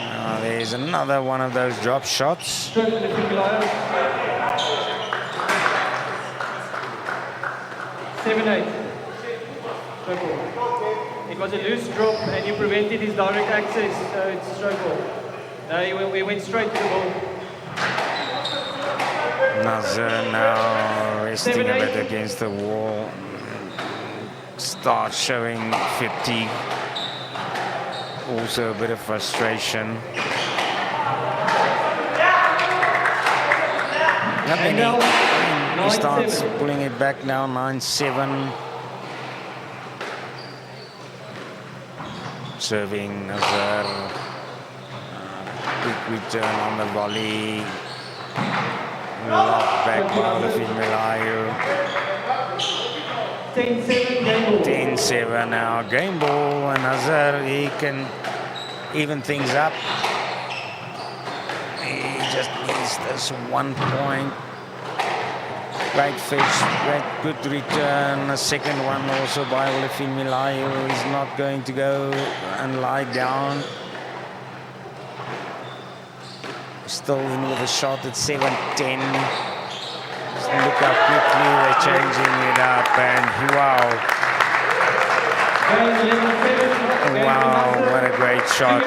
Now there's another one of those drop shots. Stroke to the full line. 7-8. Stroke ball. It was a loose drop and you prevented his direct access, so it's stroke ball. No, we went straight to the ball. Nazar now resting a bit against the wall. Starts showing fatigue. Also a bit of frustration. He starts pulling it back now, 9-7. Serving Nazar. Quick return on the volley. Locked back by Olufemilai. 10-7 game ball. 10-7 now. Game ball. And Nazar, he can even things up. He just needs this 1 point. Great fish, great good return. A second one also by Olufemilai, who is not going to go and lie down. Still in with a shot at 7-10. Just look how quickly they're changing it up, and wow, what a great shot.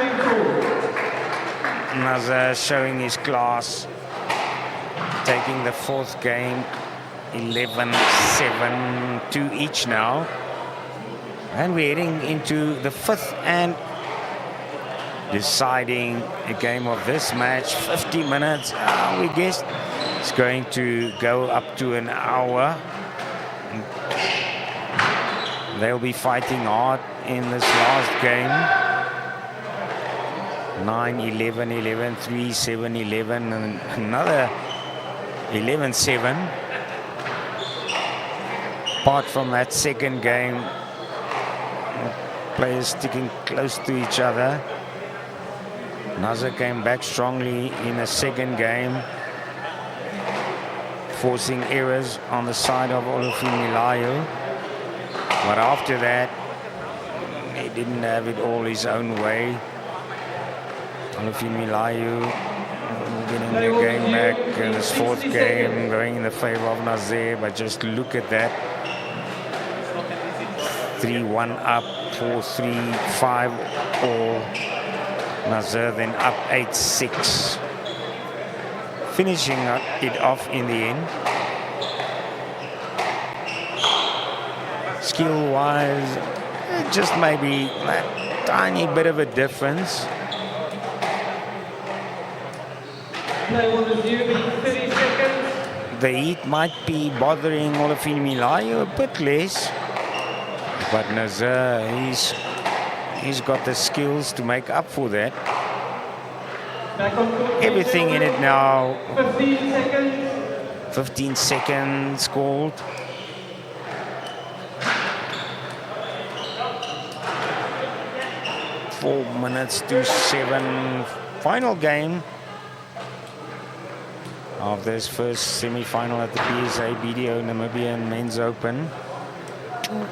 Nazar showing his class, taking the fourth game, 11-7, 2 each now. And we're heading into the fifth and deciding a game of this match. 50 minutes, we guess it's going to go up to an hour. They'll be fighting hard in this last game. 9-11, 11-3, 7-11, and another 11-7. Apart from that second game, players sticking close to each other. Nazar came back strongly in the second game, forcing errors on the side of Olufemilai. But after that, he didn't have it all his own way. Olufemilai getting the game back in his fourth game, going in the favor of Nazar. But just look at that. 3-1 up, 4-3, 5-all. Nazar then up 8-6. finishing it off in the end. Skill-wise, just maybe a tiny bit of a difference. Play will resume in 30 seconds. The heat might be bothering Olafini a bit less, but Nazar, he's got the skills to make up for that. Back on court. Everything in it now. 15 seconds. 15 seconds called. Four minutes to 7. Final game of this first semi-final at the PSA BDO Namibian Men's Open.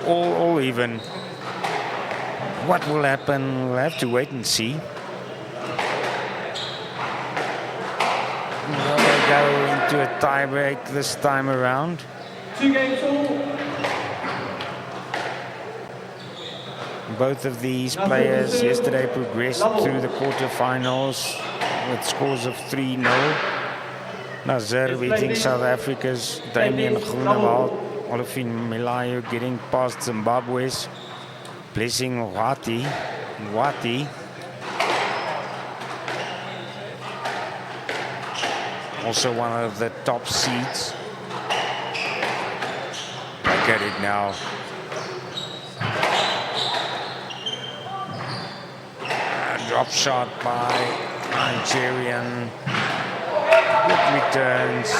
All even. What will happen? We'll have to wait and see. Will they go into a tiebreak this time around? 2 games all. Both of these players yesterday progressed through the quarterfinals with scores of 3-0. Nazar beating South Africa's Damian Groenewald. Olafin Milayo getting past Zimbabwe's Blessing Wati. Also one of the top seeds. Look at it now. Drop shot by Nigerian. Good returns.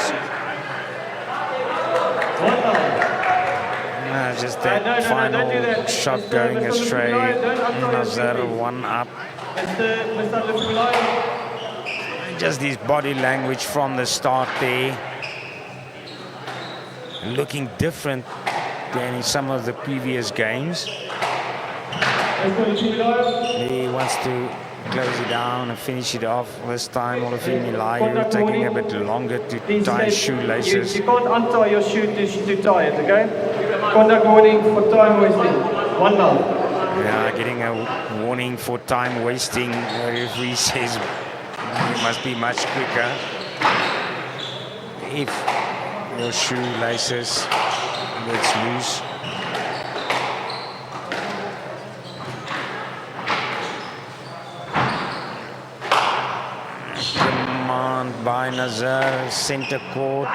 Just that final shot going astray. Nazar 1 up. Mr. Lufulayo. Just his body language from the start there. Looking different than in some of the previous games. He wants to close it down and finish it off. This time Olafin Milayo taking a bit longer to tie shoelaces. You can't untie your shoe to tie it, okay? Conduct warning for time wasting. 1-0. Yeah, getting a warning for time wasting. The referee says it must be much quicker if your shoelaces gets loose. Command by Nazar, center court.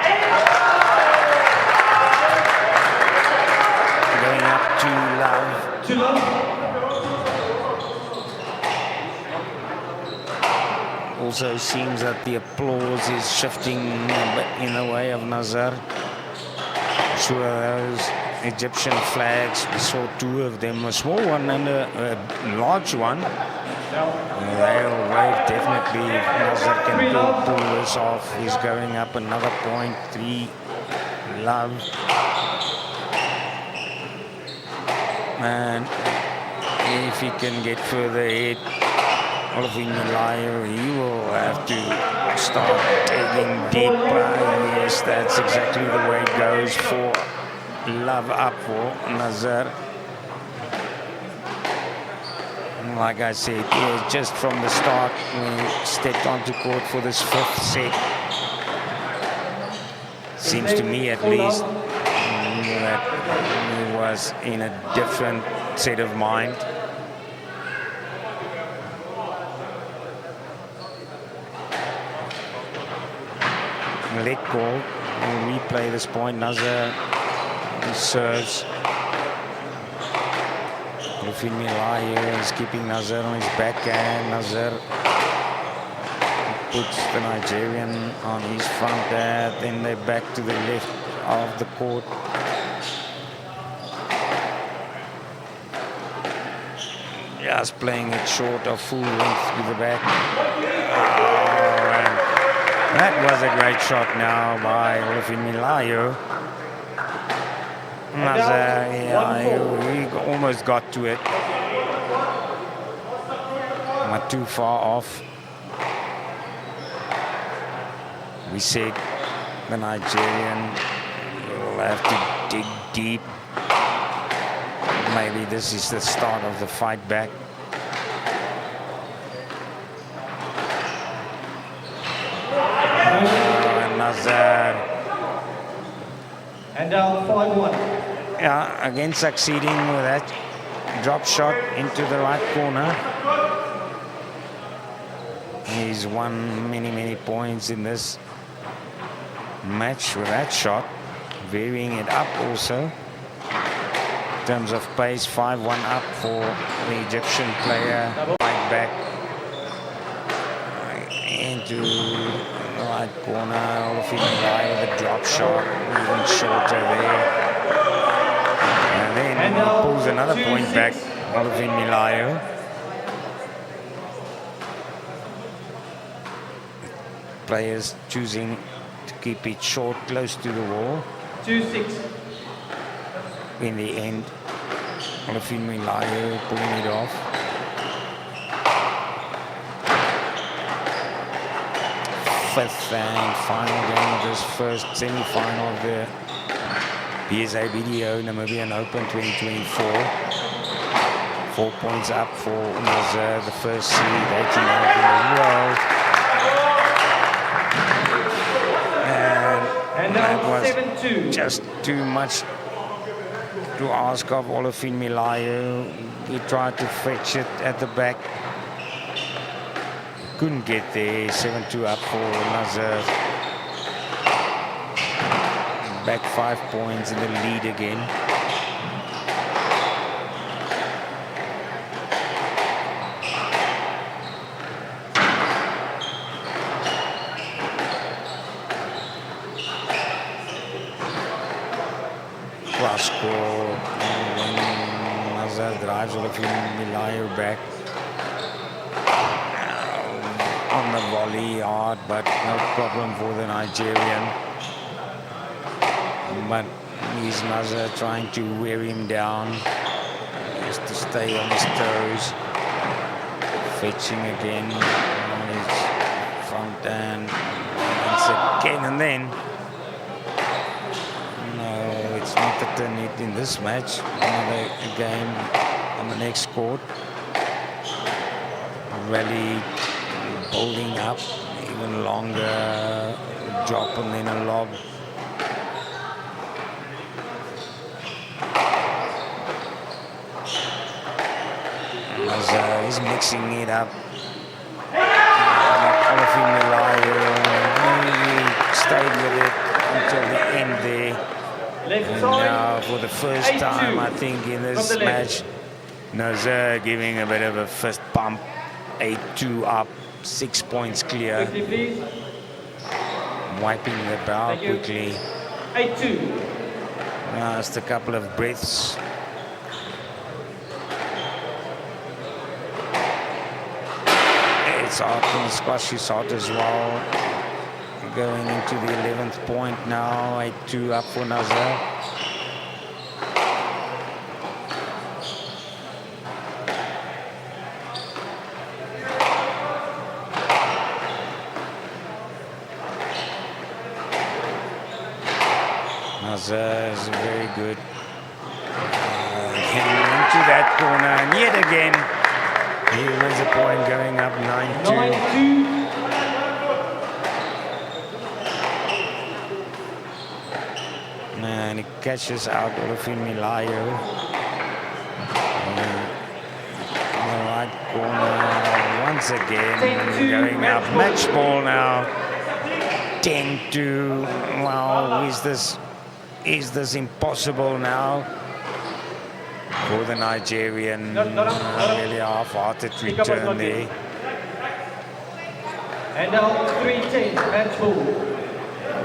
Going up to Love. To love. Also seems that the applause is shifting a bit in the way of Nazar. Sure, those Egyptian flags, we saw 2 of them, a small one and a large one. They'll wave definitely if Nazar can pull this off. He's going up another point, 3 Love. And if he can get further ahead, Olafin Milayo, he will have to start taking deeper. Yes, that's exactly the way it goes for Love up for Nazar. Like I said, yeah, just from the start, when he stepped onto court for this 5th set, seems to me at least that he was in a different set of mind. Let go. We'll replay this point. Nazar serves. Olafin Milayo is keeping Nazar on his backhand. Nazar puts the Nigerian on his front there. Then they're back to the left of the court. Just playing it short of full length to the back. Oh, and that was a great shot now by Olafin Milayo. Nazar, yeah, he almost got to it. Not too far off. We said the Nigerian will have to dig deep. Maybe this is the start of the fight back. Nazar. And now 5-1. Yeah, again succeeding with that drop shot into the right corner. He's won many points in this match with that shot, varying it up also. In terms of pace, 5-1 up for the Egyptian player. Right back into the right corner. Olufimi with a drop shot, even shorter there. And then he pulls another point back, Olufimi Layo. Players choosing to keep it short, close to the wall. 2-6. In the end, Olufimi Layo pulling it off. Fifth and final game of this first semi-final of the BDO Namibian Open 2024. 4 points up for Nazar, the first seed, 89th in the world. And that now was 7-2. just too much to ask of Olufimi Layo. He tried to fetch it at the back. Couldn't get there. 7-2 up for Nazar. Back 5 points in the lead again. Cross score. Nazar drives Olufimi Layo back. On the volley hard, but no problem for the Nigerian. But he's Nazar trying to wear him down, just to stay on his toes. Fetching again on his front end once again, and then no, it's not the turn it in this match. Another game on the next court. Rally building up even longer, drop and then a lob. As he's mixing it up. Olufimi Layo really stayed with it until the end there. And now for the first time, I think, in this match, Nazar giving a bit of a fist pump. 8-2 up. 6 points clear. Quickly, please. Wiping the bow quickly. 8-2. Just a couple of breaths. It's hot in the squash, is hot as well. Going into the 11th point now. 8-2 up for Nazar. Nazar is very good. Getting into that corner, and yet again, he wins a point, going up 9-2. 9-2. And he catches out Olufimi Layo. In the right corner, once again, going up. Match ball now. 10-2. Wow, is this impossible now for the Nigerian? Really half-hearted return there. And now 3-10, match ball.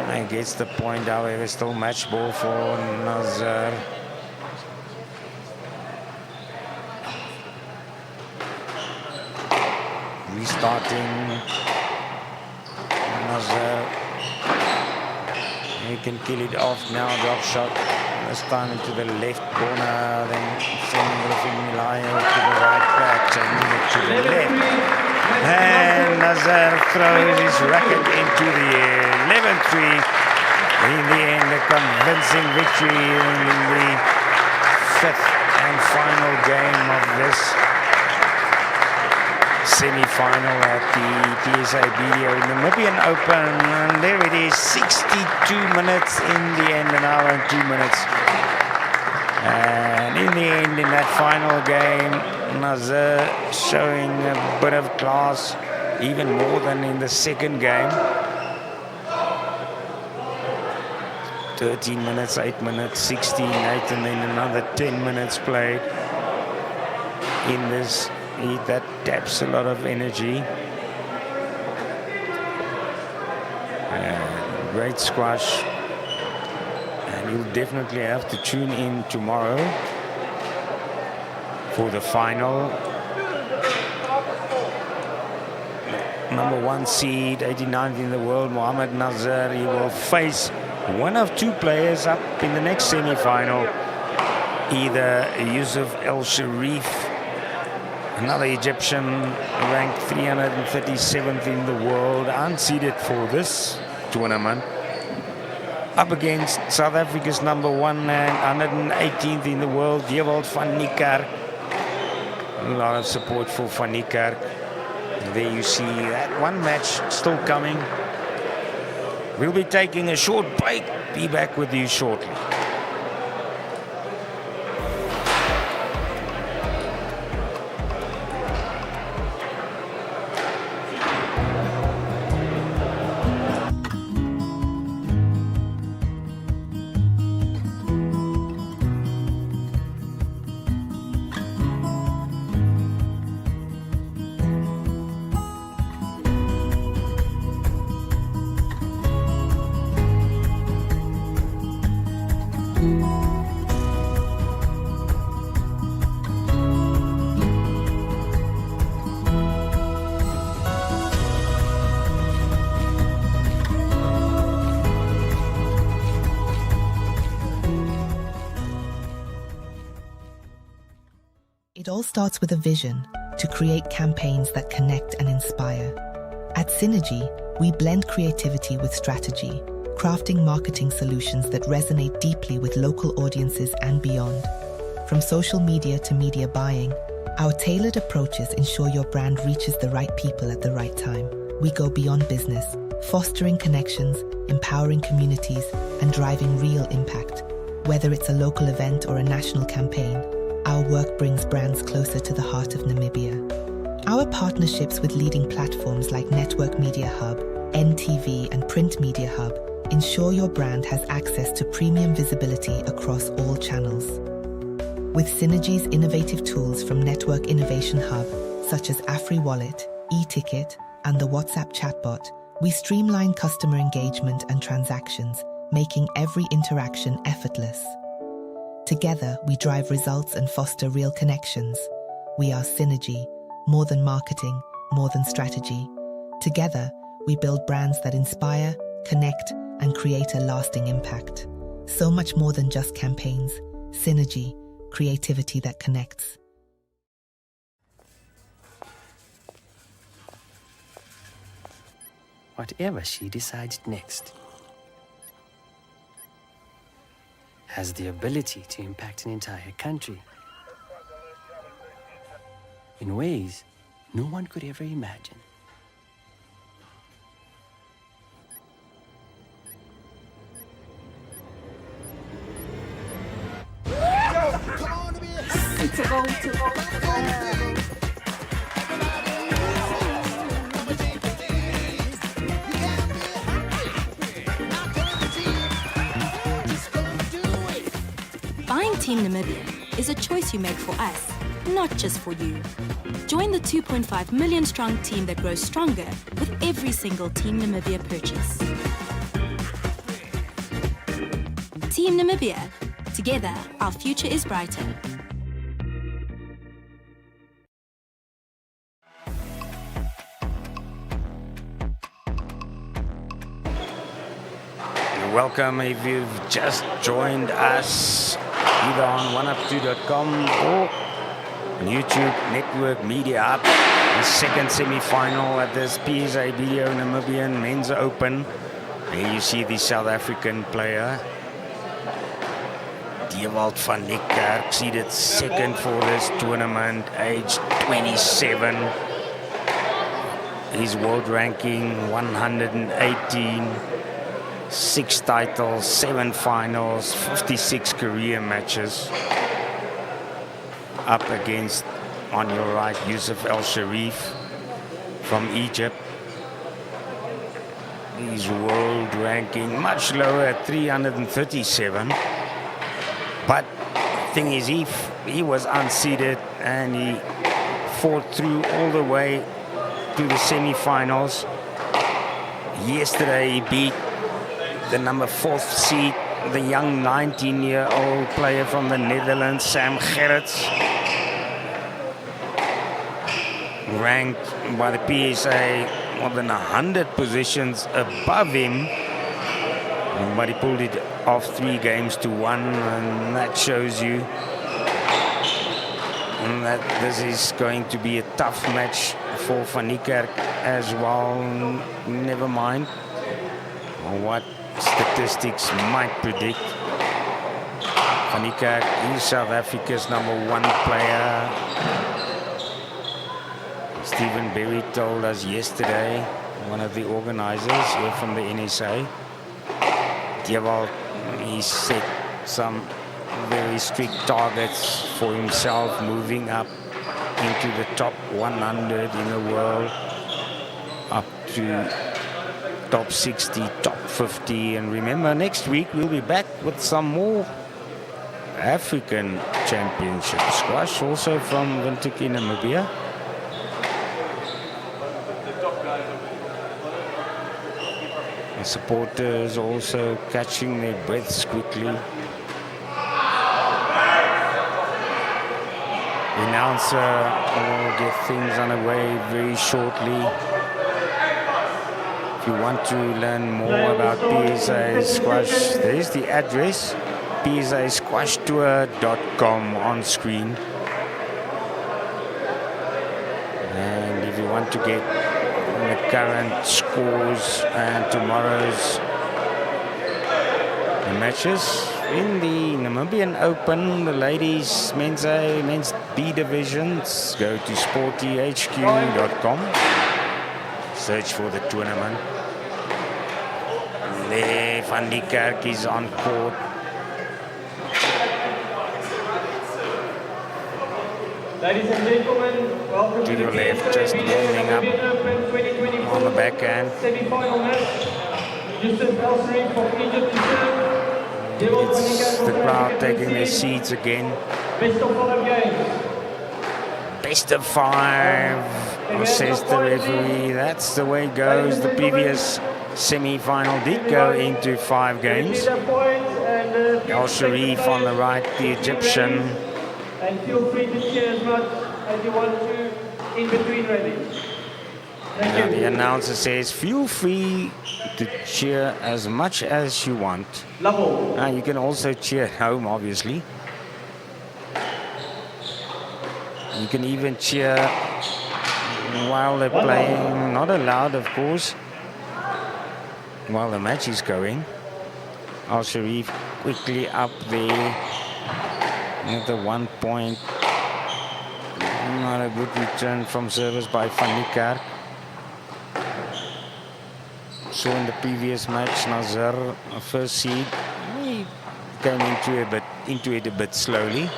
And gets the point, however, still match ball for Nazar. Restarting. Nazar. He can kill it off now, drop shot. This time into the left corner, then sending Olufimi Layo to the right back, changing it to the left. And Nazar throws his racket into the air. 11-3. In the end, a convincing victory in the fifth and final game of this semi-final at the PSA BDO Namibian Open, and there it is, 62 minutes in the end, an hour and 2 minutes. And in the end, in that final game, Nazir showing a bit of class, even more than in the second game. 13 minutes, 8 minutes, 16, 8, and then another 10 minutes played in this heat. That taps a lot of energy. And great squash. And you'll definitely have to tune in tomorrow for the final. Number 1 seed, 89th in the world, Mohamed Nazir. He will face one of two players up in the next semi-final, either Yusuf El Sharif, another Egyptian ranked 337th in the world, unseeded for this tournament, up against South Africa's number 1 and 118th in the world, Dewald van Niekerk. A lot of support for van Niekerk. There you see that one match still coming. We'll be taking a short break. Be back with you shortly. It all starts with a vision to create campaigns that connect and inspire. At Synergy, we blend creativity with strategy, crafting marketing solutions that resonate deeply with local audiences and beyond. From social media to media buying, our tailored approaches ensure your brand reaches the right people at the right time. We go beyond business, fostering connections, empowering communities, and driving real impact. Whether it's a local event or a national campaign, our work brings brands closer to the heart of Namibia. Our partnerships with leading platforms like Network Media Hub, NTV, and Print Media Hub ensure your brand has access to premium visibility across all channels. With Synergy's innovative tools from Network Innovation Hub, such as AfriWallet, e-ticket, and the WhatsApp chatbot, we streamline customer engagement and transactions, making every interaction effortless. Together, we drive results and foster real connections. We are Synergy, more than marketing, more than strategy. Together, we build brands that inspire, connect, and create a lasting impact. So much more than just campaigns. Synergy, creativity that connects. Whatever she decides next has the ability to impact an entire country in ways no one could ever imagine. Buying Team Namibian is a choice you make for us, not just for you. Join the 2.5 million strong team that grows stronger with every single Team Namibia purchase. Team Namibia. Together, our future is brighter. You're welcome if you've just joined us, either on oneup2.com or YouTube Network Media Hub. The second semi-final at this PSA BDO Namibian Men's Open. Here you see the South African player, Dewald van Niekerk, seeded second for this tournament, aged 27. his world ranking 118, 6 titles, 7 finals, 56 career matches. Up against, on your right, Yusuf El Sharif from Egypt. His world ranking much lower at 337. But the thing is, he was unseeded and he fought through all the way to the semi-finals. Yesterday he beat the number 4th seed, the young 19-year-old player from the Netherlands, Sam Gerrits, ranked by the PSA more than 100 positions above him, but he pulled it off 3 games to 1, and that shows you that this is going to be a tough match for Van Niekerk as well. Never mind what statistics might predict. Van Niekerk is South Africa's #1 player. Stephen Berry told us yesterday, one of the organizers here from the NSA, he set some very strict targets for himself, moving up into the top 100 in the world, up to top 60, top 50. And remember, next week we'll be back with some more African Championship squash, also from Windhoek in Namibia. The supporters also catching their breaths quickly. The announcer will get things underway very shortly. If you want to learn more about PSA Squash, there's the address, psasquashtour.com on screen. And if you want to get the current scores and tomorrow's matches in the Namibian Open, the ladies' men's A, men's B divisions, go to sportyhq.com, search for the tournament. There, Van Niekerk is on court. Ladies and gentlemen, welcome To your left, just warming up on the backhand. Semi-final match. Yusuf El Sharif from Egypt to serve. It's the crowd taking their seats again. Best of 5 games. Best of 5, says the referee. That's the way it goes. The previous semi-final did go into 5 games. El Sharif on the right, the Egyptian. And feel free to cheer as much as you want to in between ready. Now the announcer says, feel free to cheer as much as you want. Now you can also cheer at home, obviously. You can even cheer while they're playing, not allowed of course, while the match is going. El Sharif quickly up there at the 1 point. Not a good return from service by Van Niekerk. So in the previous match, Nazar, first seed, he came into it a bit slowly,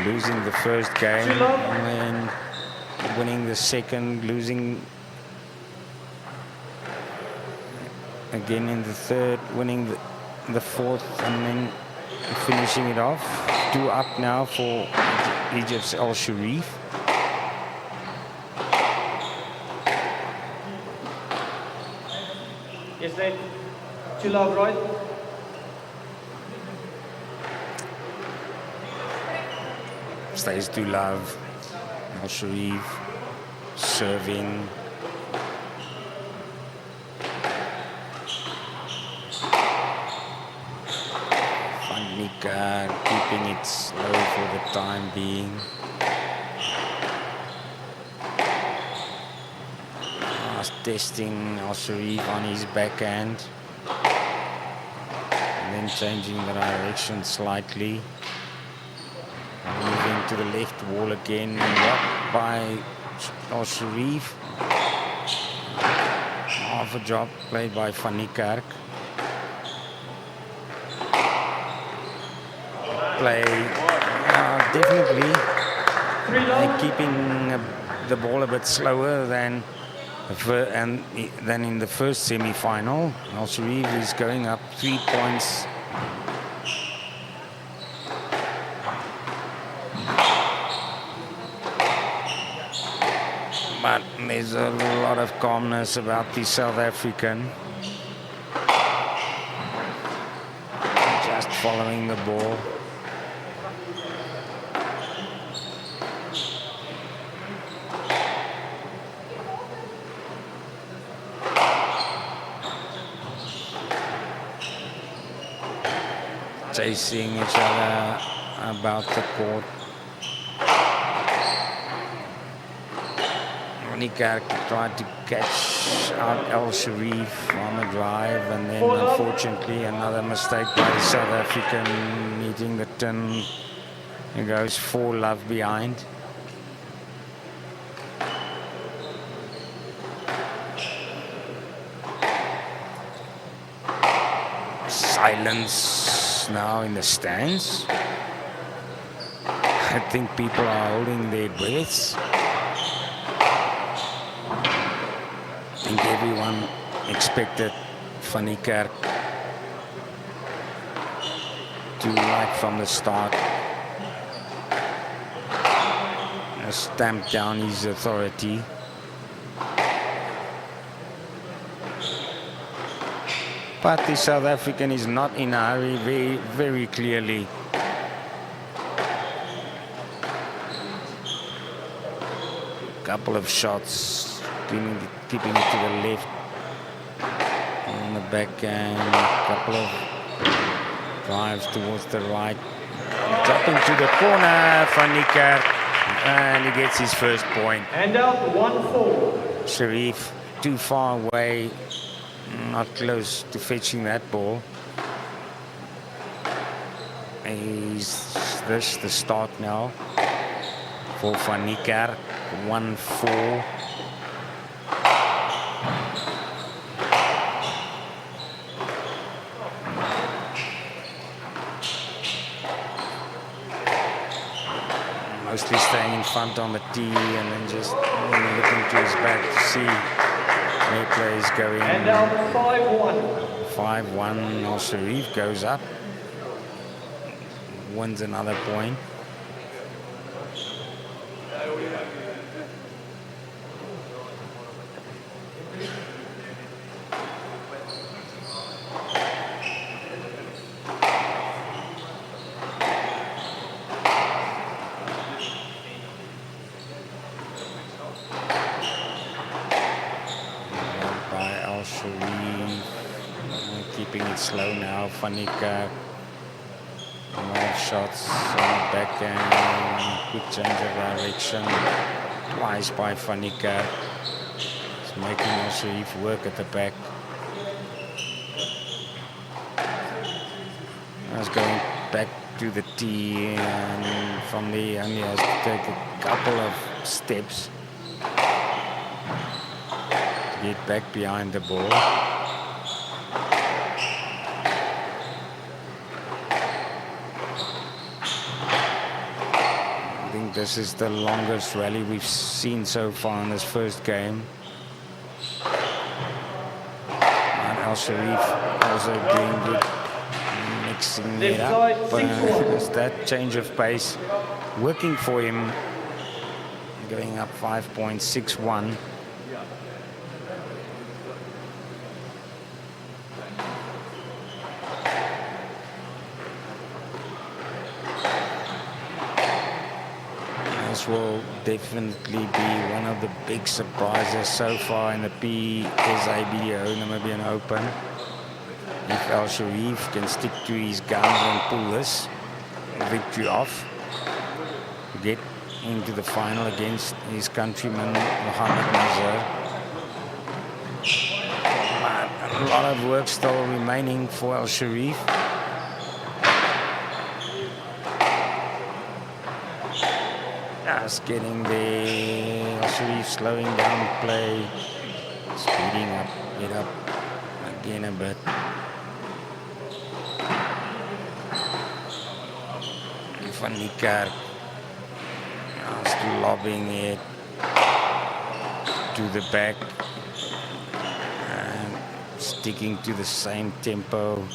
losing the first game, and then winning the second, losing again in the third, winning the fourth, and then finishing it off. 2 up now for Egypt's El Sharif. Yes, Nate. To love, right? Stays to love. El Sharif serving. Van Niekerk keeping it slow for the time being. Testing El Sharif on his backhand. And then changing the direction slightly. Moving to the left wall again. Blocked by El Sharif. a job played by Van Niekerk. Play definitely keeping the ball a bit slower than in the first semi-final. Al Sharif is going up 3 points. But there's a lot of calmness about the South African. Just following the ball. Chasing each other about the court. Niekerk tried to catch out Al Sharif on the drive, and then unfortunately another mistake by the South African meeting the tin. He goes 4-love behind. Silence now in the stands. I think people are holding their breaths. I think everyone expected Van Niekerk to, right from the start, stamp down his authority. But the South African is not in a hurry, very, very clearly. Couple of shots, keeping it to the left on the backhand. A couple of drives towards the right. Dropping to the corner, Van Niekerk, and he gets his first point. And out 1-4. Sharif too far away, not close to fetching that ball. Is this the start now for Van Niekerk? 1-4. Mostly staying in front on the tee and then just looking to his back to see where play is going. And now 5-1. 5-1. Al Sharif goes up, wins another point. Keeping it slow now. Van Niekerk, more shots on the backhand. Quick change of direction. Twice by Van Niekerk. It's making Al Sharif work at the back. That's going back to the tee, and from there only has to take a couple of steps to get back behind the ball. I think this is the longest rally we've seen so far in this first game. And Al Sharif also doing good, mixing it up. There's that change of pace working for him, going up 5.61. Will definitely be one of the big surprises so far in the PSA BDO Namibian Open. If Al Sharif can stick to his guns and pull this victory off, get into the final against his countryman Mohamed Nazar. But a lot of work still remaining for Al Sharif. Just getting the Al Sharif slowing down play. Speeding up, get up again a bit. Van Niekerk just lobbing it to the back and sticking to the same tempo.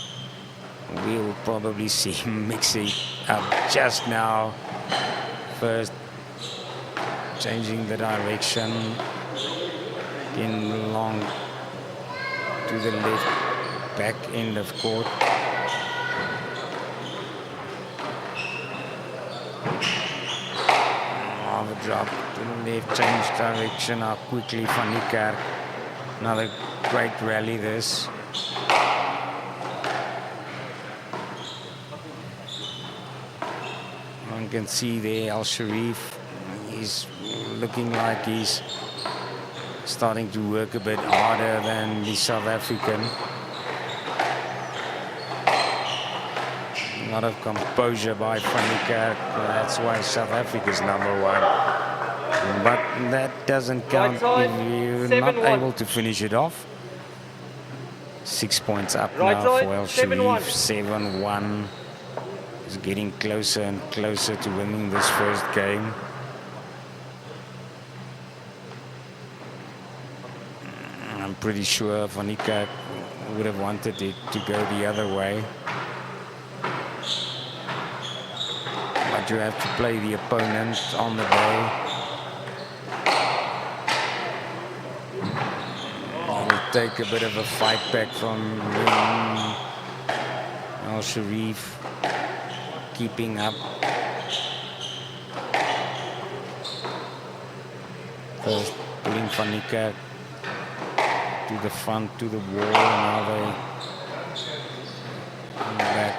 We'll probably see him mix it up just now. First, changing the direction. In long to the left, back end of court. Drop to the left, change direction. How quickly Van Niekerk. Another great rally this. One can see there Al Sharif. He's looking like he's starting to work a bit harder than the South African. A lot of composure by Van Niekerk. That's why South Africa's #1. But that doesn't count if you're not able to finish it off. 6 points up now for El Sharif. 7-1. He's getting closer and closer to winning this first game. I'm pretty sure Van Niekerk would have wanted it to go the other way. But you have to play the opponent on the day. It'll take a bit of a fight back from Al Sharif, keeping up. First pulling Van Niekerk to the front, to the wall. Now they back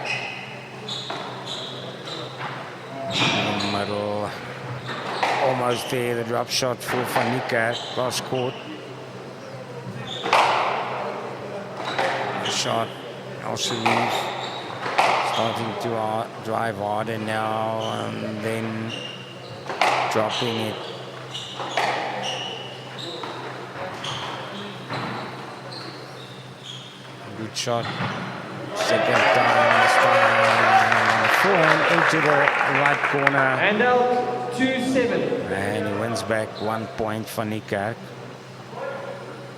in the middle. Almost there, the drop shot for Van Niekerk, cross court. The shot, Al Sharif starting to drive harder now, and then dropping it. Good shot. Second time, this time. Forehand into the right corner. And out 2-7. And he wins back 1 point for Niekerk.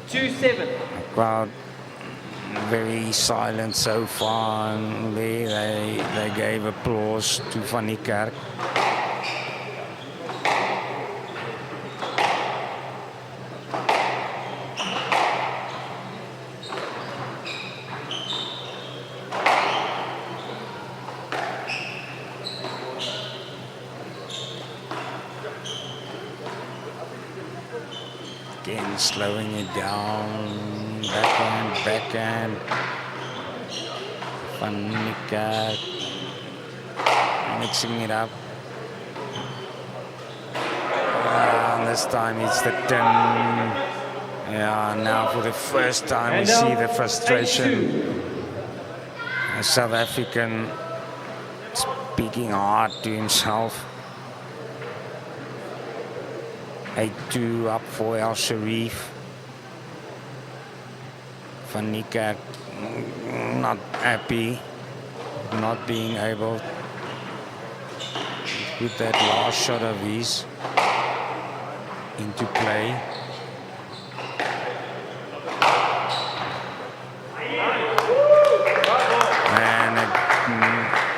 2-7. The crowd very silent so far. And they gave applause to Van Niekerk. Again, slowing it down, backhand. Van Niekerk mixing it up. And this time it's the 10. Yeah, now for the first time we see the frustration. A South African speaking hard to himself. 8-2 up for Al Sharif. Van Niekerk not happy, not being able to put that last shot of his into play. And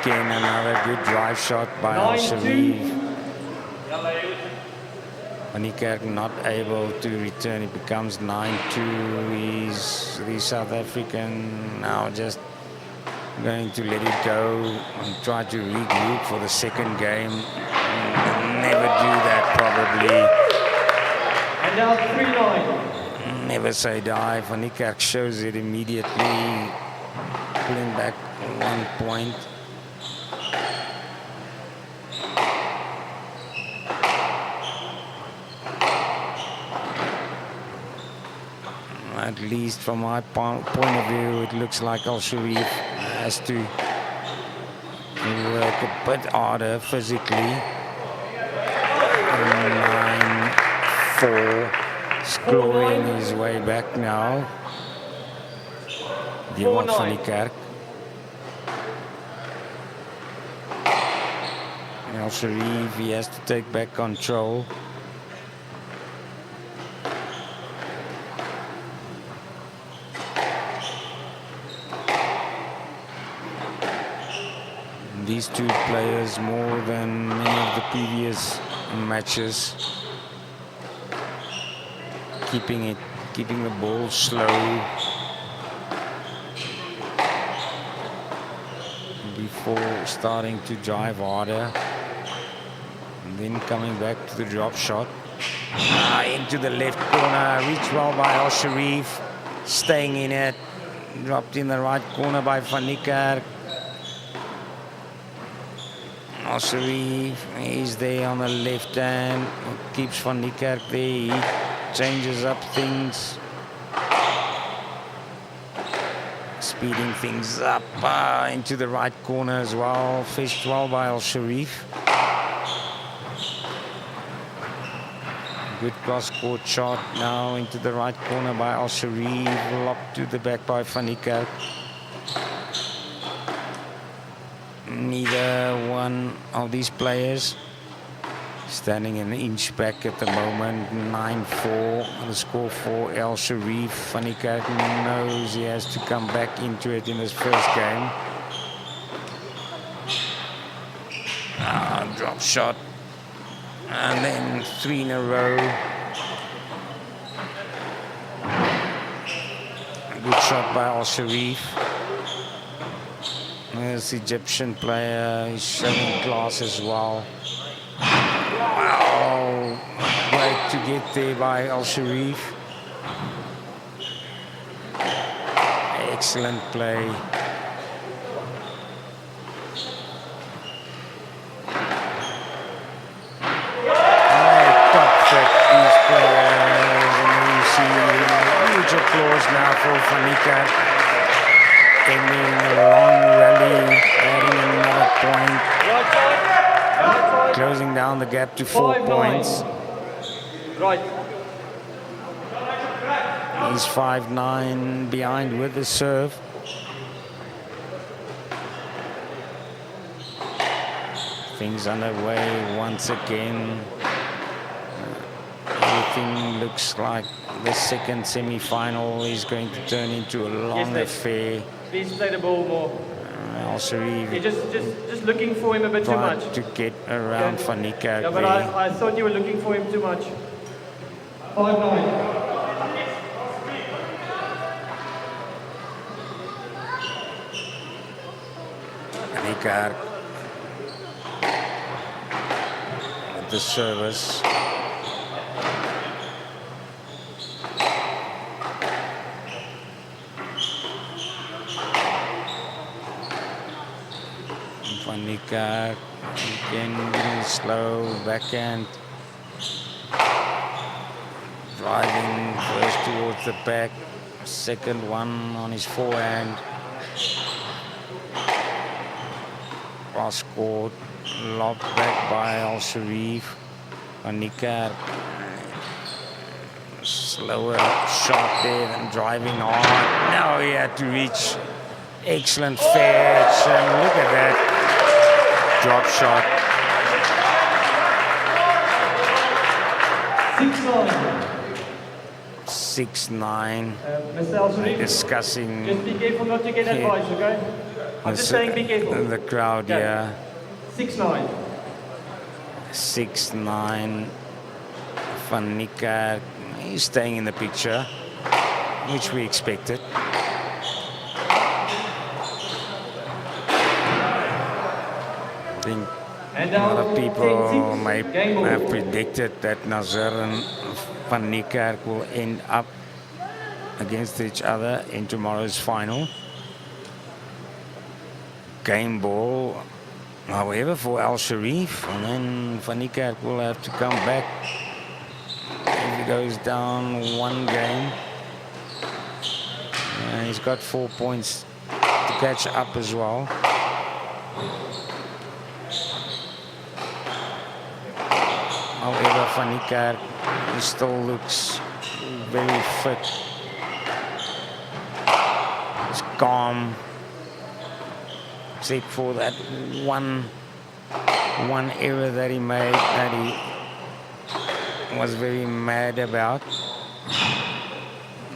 again another good drive shot by Al Sharif. Van Niekerk not able to return. It becomes 9-2. He's the South African now just going to let it go and try to regroup for the second game. Never do that probably. And now 3-9. Never say die. Van Niekerk shows it immediately. Pulling back 1 point. At least from my point of view, it looks like Al Sharif has to work a bit harder physically. 9-4, He's clawing his way back now. Dion van die Kerk. El Sharif, he has to take back control. These two players, more than many of the previous matches, keeping the ball slow before starting to drive harder, and then coming back to the drop shot. Into the left corner, reached well by Al Sharif, staying in it, dropped in the right corner by Van Niekerk. Al Sharif is there on the left hand, keeps Van Niekerk there, he changes up things, speeding things up into the right corner as well, fished well by Al Sharif. Good cross-court shot now into the right corner by Al Sharif, lobbed to the back by Van Niekerk. Neither one of these players standing an inch back at the moment. 9-4 the score for El Sharif. Van Niekerk knows he has to come back into it in his first game. Drop shot, and then 3 in a row. A good shot by Al Sharif. This Egyptian player is showing class as well. Wow, great to get there by Al Sharif. Excellent play. Top set these players, and you see huge applause now for Van Niekerk. Ending a long rally, adding another point, closing down the gap to 4 points. Right. He's 5-9 behind with the serve. Things underway once again. Everything looks like the second semi-final is going to turn into a long affair. Please play the ball more. Al Sharif You're just looking for him a bit too much. to get around Van Niekerk. Yeah, but I thought you were looking for him too much. 5-9. Van Niekerk at the service. Van Niekerk again, slow backhand, driving first towards the back, second one on his forehand. Cross court, lobbed back by Al Sharif. Van Niekerk, slower shot there than driving hard. Now he had to reach. Excellent fetch, and look at that drop shot. 6-9. Mr. Al Sharif, Discussing. just be careful not to get advice, okay? I'm just saying be careful. The crowd, Okay. yeah. 6-9. 6-9. Van Niekerk, he's staying in the picture, which we expected. I think a lot of people may have predicted that Nazar and Van Niekerk will end up against each other in tomorrow's final. Game ball, however, for Al Sharif, and then Van Niekerk will have to come back if he goes down one game. He's got 4 points to catch up as well. However, Van Niekerk still looks very fit. He's calm. Except for that one error that he made that he was very mad about.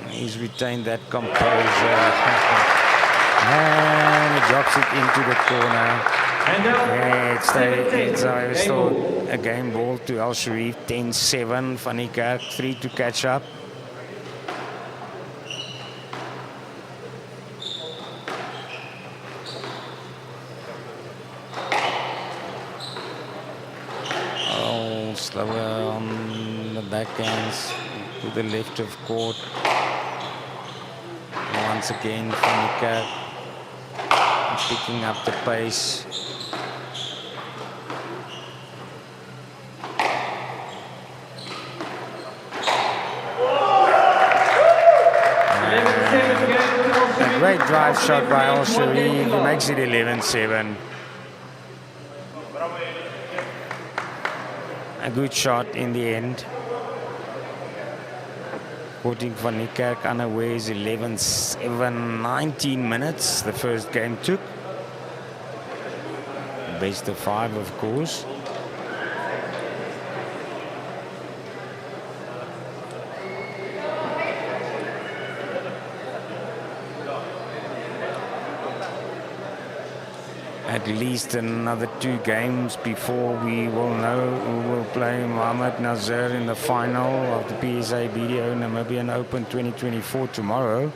He's retained that composure. And he drops it into the corner. Yeah, it's still a game ball to Al Sharif. 10-7. Van Niekerk 3 to catch up. Oh, slower on the backhands to the left of court. Once again, Van Niekerk picking up the pace. A great drive shot by Al Sharif. He makes it 11-7. A good shot in the end. Quoting Van Niekerk unawares 11-7, 19 minutes the first game took. Best of 5, of course. At least another 2 games before we will know who will play Mohamed Nazir in the final of the PSA BDO Namibian Open 2024 tomorrow.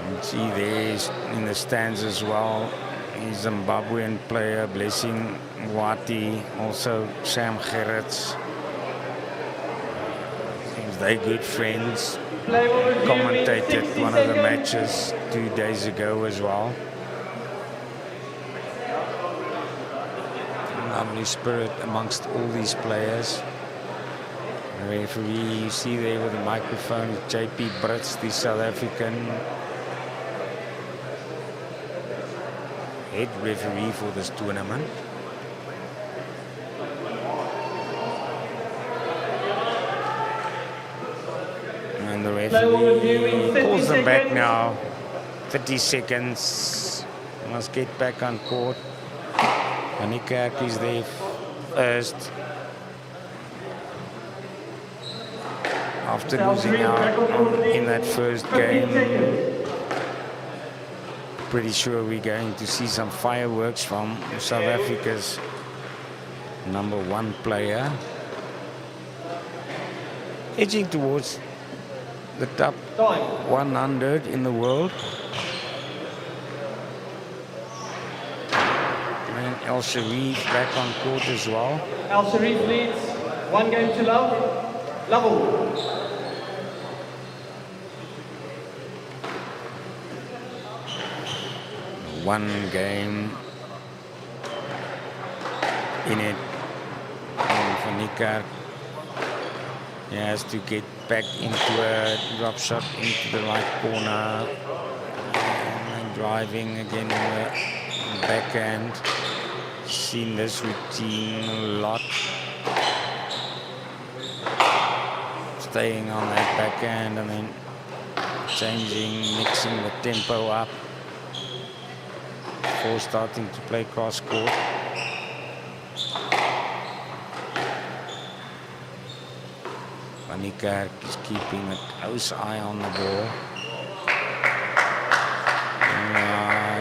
And see there in the stands as well, a Zimbabwean player, Blessing Wati, also Sam Gerrits. They're good friends. Commentated one of the matches 2 days ago as well. Lovely spirit amongst all these players. The referee, you see there with the microphone, is JP Brits, the South African head referee for this tournament. And the referee calls them back now. 30 seconds. Must get back on court. Van Niekerk is there first. After losing out in that first game. Pretty sure we're going to see some fireworks from South Africa's #1 player. Edging towards the top 100 in the world. And Al Sharif back on court as well. Al Sharif leads 1 game to love. Level. One game in it. And Van Niekerk, he has to get back into a drop shot into the right corner. And driving again in the backhand. Seen this routine a lot. Staying on that backhand and then changing, mixing the tempo up before starting to play cross court. Van Niekerk is keeping a close eye on the ball.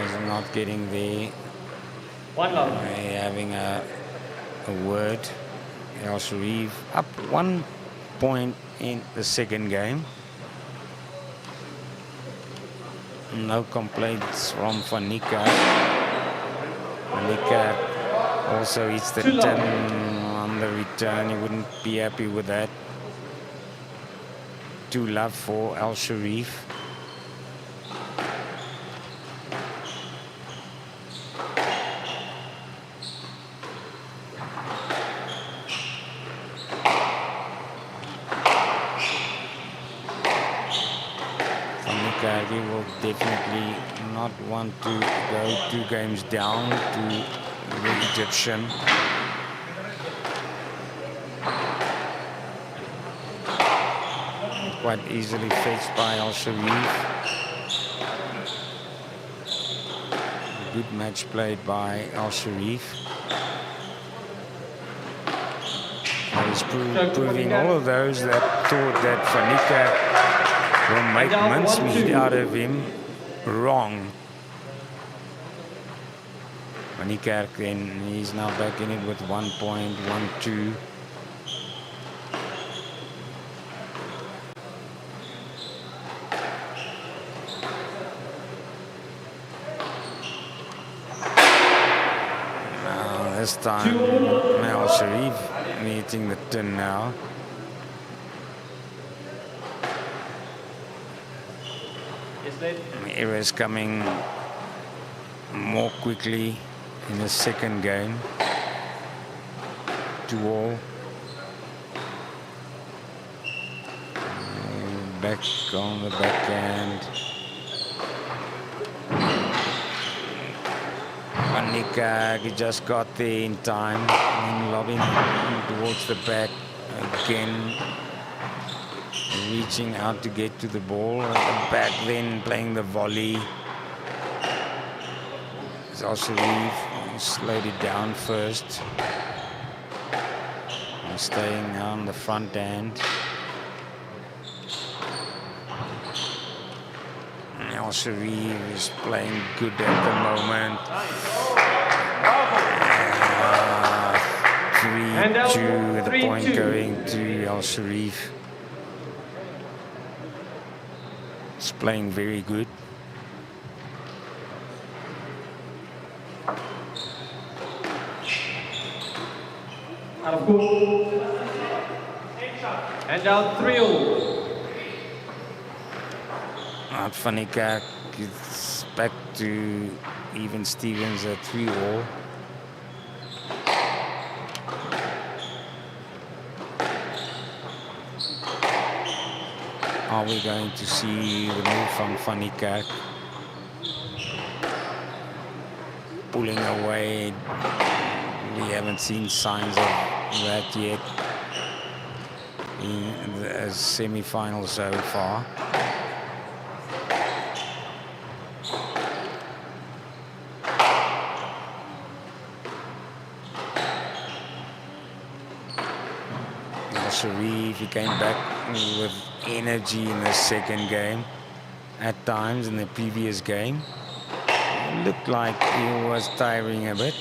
He's not getting there. Having a word. Al Sharif up 1 point in the second game. No complaints from Van Niekerk. Van Niekerk also hits the 10 on the return. He wouldn't be happy with that. 2 love for Al Sharif. Kerk. He will definitely not want to go 2 games down to the Egyptian. Quite easily fetched by Al Sharif. Good match played by Al Sharif. He's proving all of those that thought that Fanika will make mincemeat out of him wrong. Fanika then, he's now back in it with 1.12. This time, Al Sharif meeting the tin now. Era is coming more quickly in the second game. 2-all. Back on the backhand. Fanika, he just got there in time and lobbing towards the back again, reaching out to get to the ball at the back, then playing the volley. Al Sharif slowed it down first, and staying on the front end. Al Sharif is playing good at the moment. 3-2, the point going to Al Sharif. It's playing very good. Out of goal. And out 3-all. Out Fanika, it's back to even Stevens at 3-all. Are we going to see the move from Fanika? Pulling away. We haven't seen signs of that yet in the semi-final so far. Sharif, he came back with energy in the second game at times in the previous game. It looked like he was tiring a bit.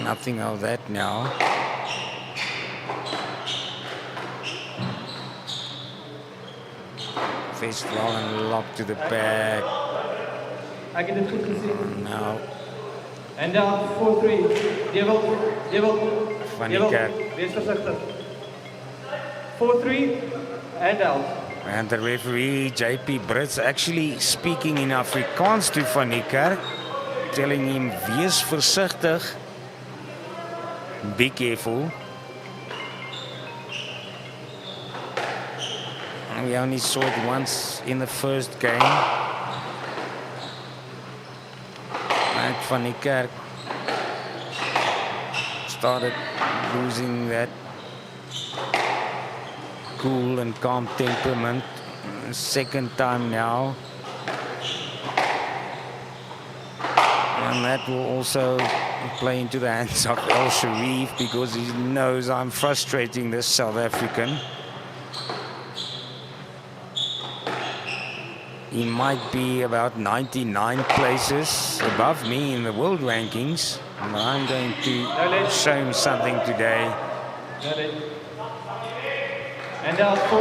Nothing of that now. Face well and lock to the back. Now. And out 4-3. Devil. Fanika. 4-3 and out. And the referee, JP Brits, actually speaking in Afrikaans to Fanika, telling him, wees versigtig. Be careful. We only saw it once in the first game. And Fanika started losing that cool and calm temperament. Second time now. And that will also play into the hands of Al Sharif because he knows I'm frustrating this South African. He might be about 99 places above me in the world rankings. And I'm going to show him something today. And out 4.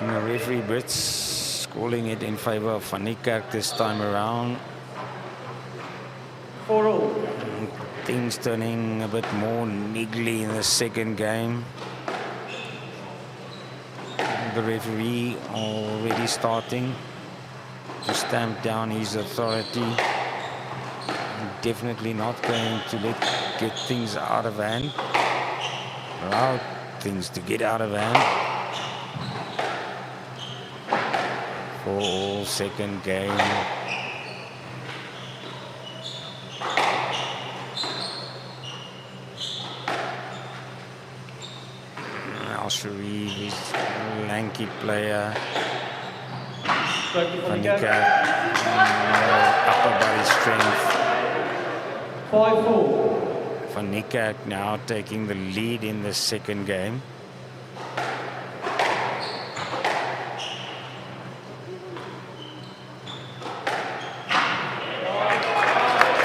And the referee Brits calling it in favor of Fanika this time around. 4-all. Things turning a bit more niggly in the second game. The referee already starting to stamp down his authority. Definitely not going to get things out of hand. Allow things to get out of hand. for all second game. Al-Sharif is a lanky player. Van Niekerk, upper body strength. 5-4. Van Niekerk now taking the lead in the second game.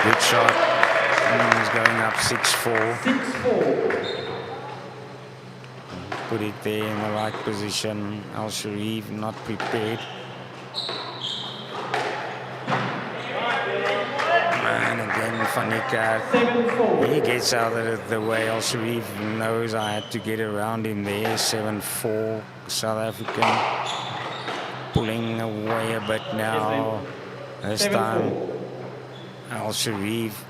Good shot. He's going up 6-4. 6-4. Put it there in the right position. Al-Sharif not prepared. And again, Van Niekerk, 7-4. he gets out of the way. Al-Sharif knows I had to get around him there. 7-4, South African pulling away a bit now. This time, Al-Sharif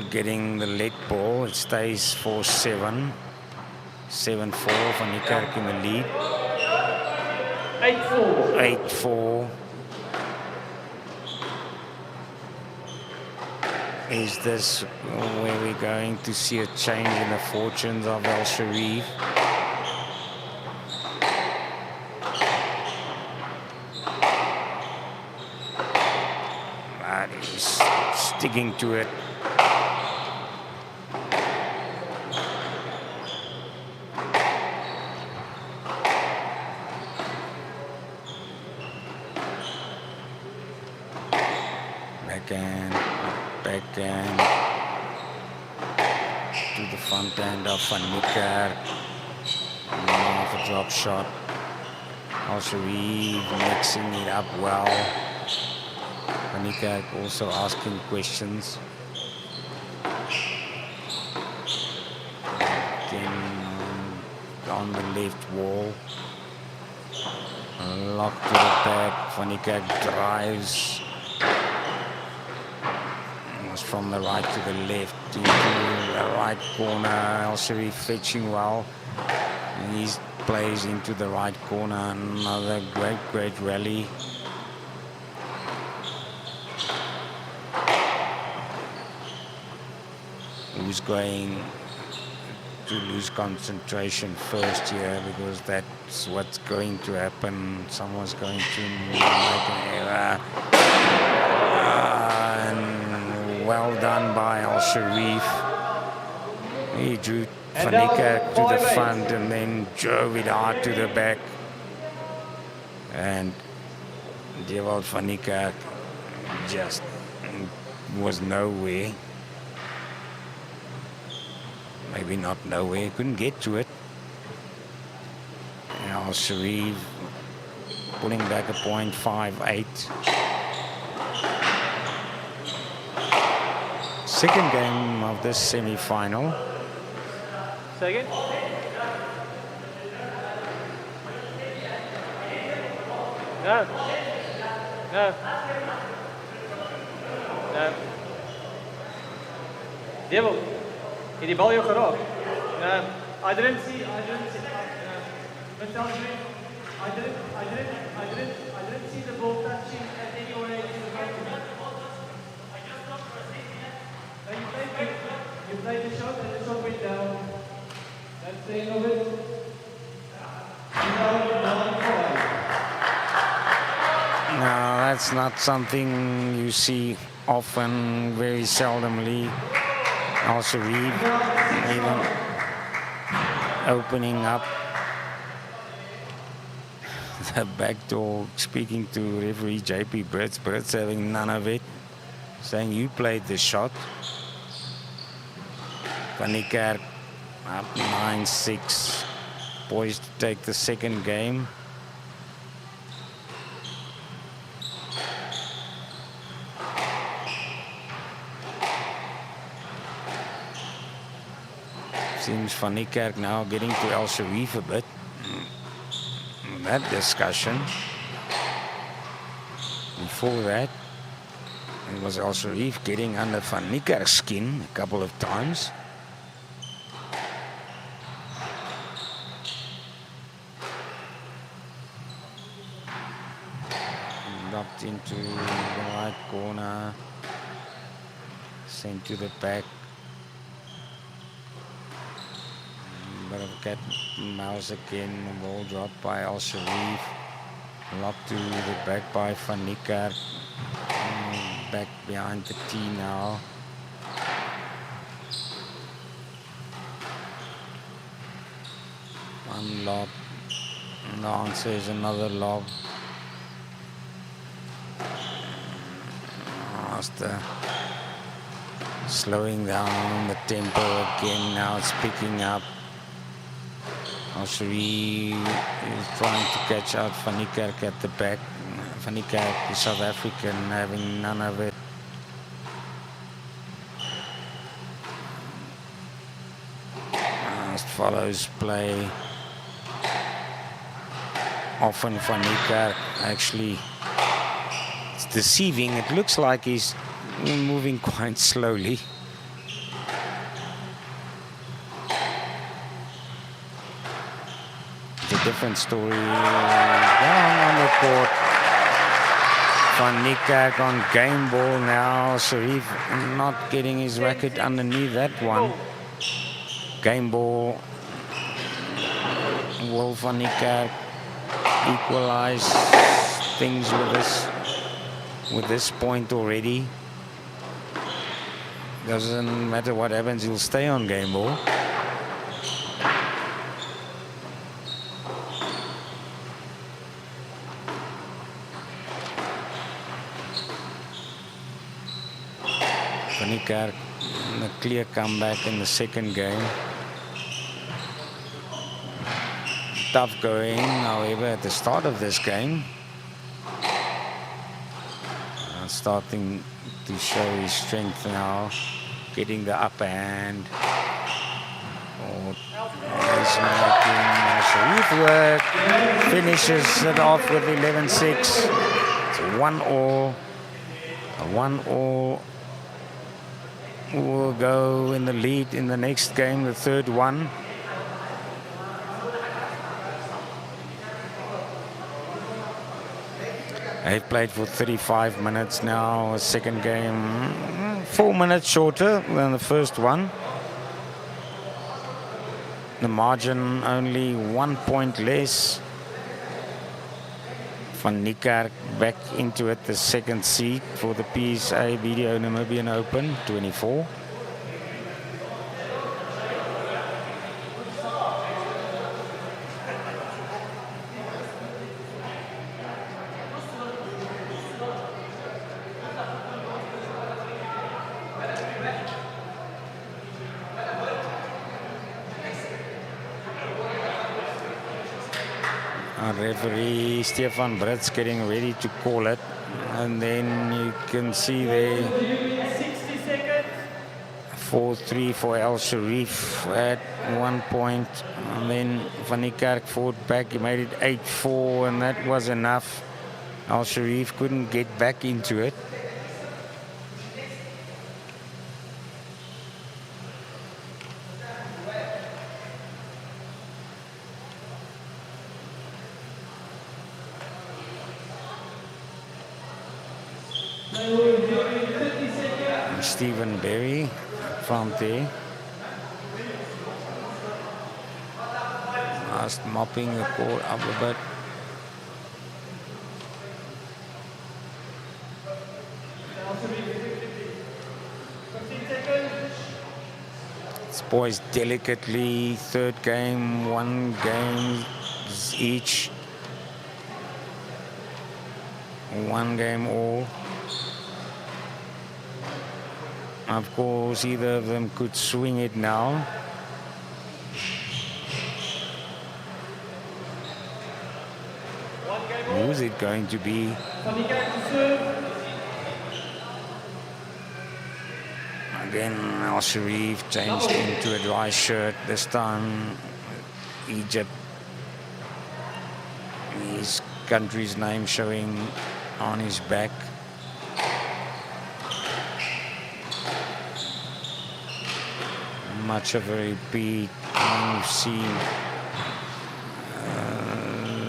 getting the lead ball. It stays 4-7. 7-4, Van Niekerk in the lead. 8-4. 8-4. Is this where we're going to see a change in the fortunes of Al-Sharif? But he's sticking to it. Backhand to the front end of Van Niekerk. Now the drop shot. Al-Sharif mixing it up well. Van Niekerk also asking questions. Then on the left wall. Lock to the back. Van Niekerk drives. From the right to the left into the right corner. Al-Sharif fetching well. And he plays into the right corner. Another great rally. Who's going to lose concentration first here, because that's what's going to happen. Someone's going to make an error. Well done by Al-Sharif. He drew Van Niekerk to the front and then drove it hard to the back. And Dewald Van Niekerk just was nowhere. Maybe not nowhere, couldn't get to it. And Al-Sharif pulling back a point, 5-8. Second game of this semi-final. Second. No. No. No. Devil, het die bal jou geraak? No. I didn't see. No. But tell me, I didn't see the ball touching at any way to the ball. You played the shot and the shot went down. That's the end of it. No, that's not something you see often, very seldomly. Al-Sharif even opening up the back door, speaking to referee JP Brits. Brits having none of it, saying you played the shot. Van Niekerk up 9-6, poised to take the second game. Seems Van Niekerk now getting to Al-Sharif a bit. That discussion. Before that, it was Al-Sharif getting under Van Niekerk's skin a couple of times. Changed into the right corner. Sent to the back. Bit of cat and mouse again. Ball dropped by Al Sharif. Locked to the back by Van Niekerk. Back behind the tee now. One lob. And the answer is another lob. After slowing down the tempo again, now it's picking up. Al-Shari is trying to catch out Van Niekerk at the back. Van Niekerk, the South African, having none of it. Just follows play. Often Van Niekerk actually, it's deceiving. It looks like he's moving quite slowly. It's a different story. Down on the court. Van Niekerk on game ball now. Sharif not getting his racket underneath that one. Game ball. Will Van Niekerk equalize things with this point already? Doesn't matter what happens, he'll stay on game ball. Van Niekerk, a clear comeback in the second game. Tough going, however, at the start of this game. Starting to show his strength now, getting the upper hand. He's making Sharif work, finishes it off with 11-6. It's 1-all. A 1-all will go in the lead in the next game, the third one. They've played for 35 minutes now. Second game, 4 minutes shorter than the first one. The margin only 1 point less. Van Niekerk back into it, the second seed for the PSA BDO Namibian Open 24. Referee Stefan Brits getting ready to call it, and then you can see there 4-3 for Al Sharif at 1 point, and then Van Niekerk fought back. He made it 8-4, and that was enough. Al Sharif couldn't get back into it. Stephen Berry from there. Just mopping the court up a bit. It's poised delicately. Third game, 1 game each. 1 game all. Of course, either of them could swing it now. Who's it going to be? Again, Al Sharif changed into a dry shirt. This time, Egypt. His country's name showing on his back. Much of a repeat. You've seen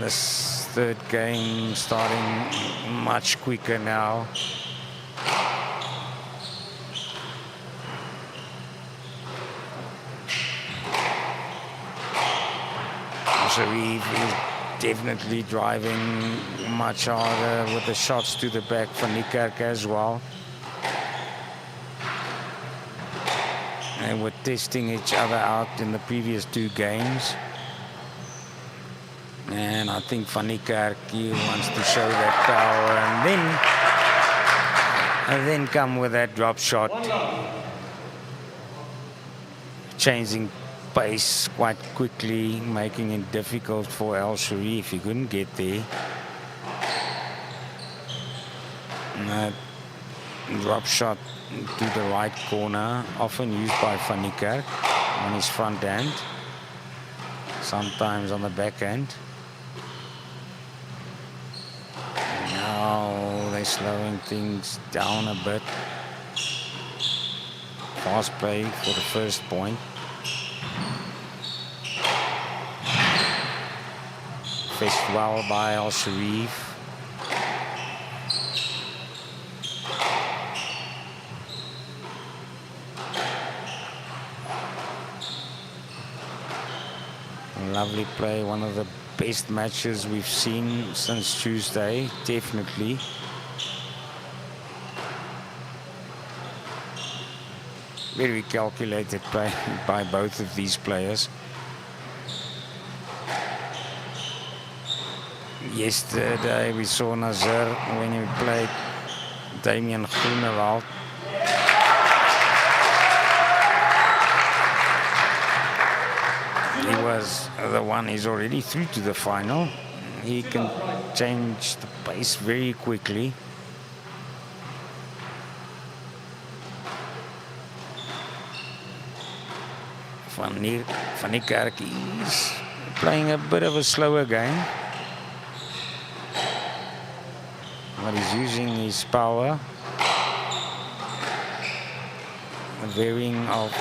this third game starting much quicker now. Sharif is definitely driving much harder with the shots to the back for Niekerk as well. They were testing each other out in the previous two games. And I think Van Niekerk wants to show that power and then come with that drop shot. Changing pace quite quickly, making it difficult for Al Sharif. He couldn't get there. And that drop shot to the right corner, often used by Van Niekerk on his front hand, sometimes on the back hand. Now they're slowing things down a bit. Fast play for the first point. Fetched well by Al Sharif. Lovely play, one of the best matches we've seen since Tuesday, definitely. Very calculated play by both of these players. Yesterday we saw Nazir when he played Damian Groenewald. He was the one, he's already through to the final. He can change the pace very quickly. Van Niekerk is playing a bit of a slower game. But he's using his power. The varying of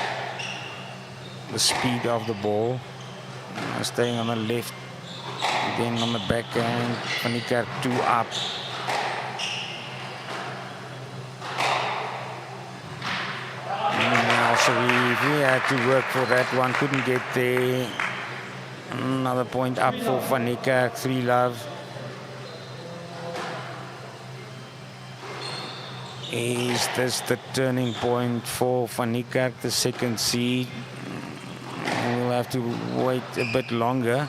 the speed of the ball. Staying on the left, then on the backhand. Van Niekerk 2 up. Now Sharif, he had to work for that one, couldn't get there. Another point up for Van Niekerk, 3-love. Is this the turning point for Van Niekerk, the second seed? We'll have to wait a bit longer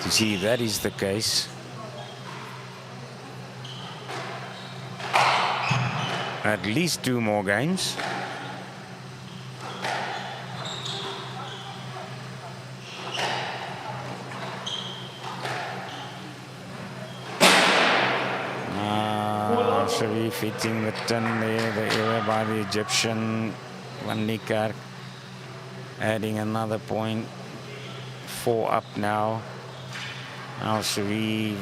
to see if that is the case. At least 2 more games. Sharif hitting the turn there, the error by the Egyptian. Van Niekerk adding another point. 4 up now. Now Sharif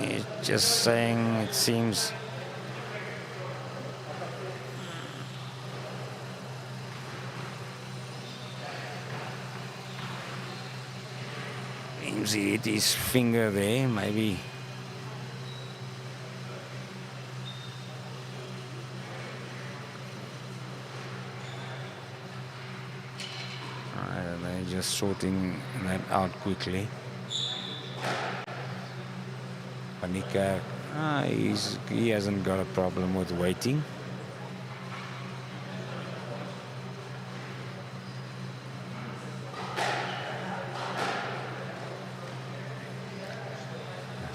is just saying, it seems he hit his finger there, maybe. They're just sorting that out quickly. Van Niekerk, he hasn't got a problem with waiting.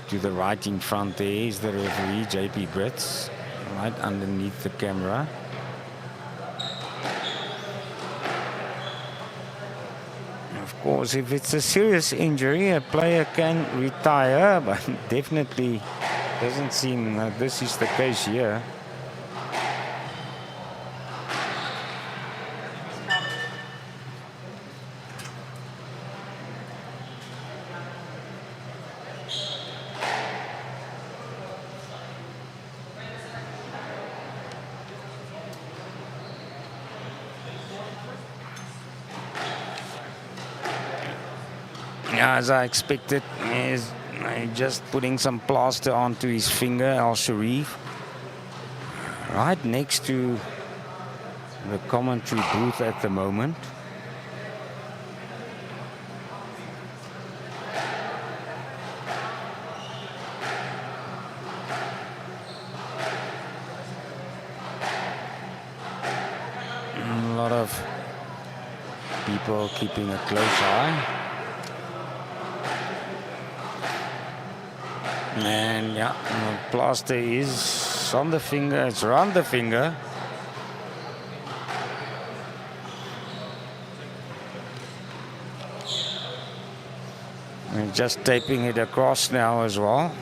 To the right in front there is the referee, JP Brits, right underneath the camera. Of course, if it's a serious injury, a player can retire, but definitely doesn't seem that this is the case here. As I expected, is Just putting some plaster onto his finger, Al Sharif. Right next to the commentary booth at the moment. A lot of people keeping a close eye. And yeah, the plaster is on the finger, it's around the finger. And just taping it across now as well.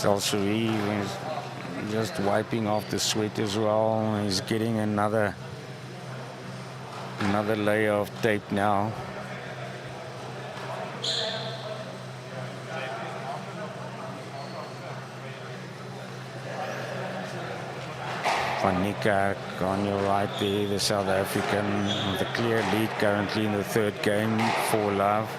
Al Sharif is just wiping off the sweat as well. He's getting another layer of tape now. Van Niekerk on your right there, the South African with a clear lead currently in the third game, 4-love.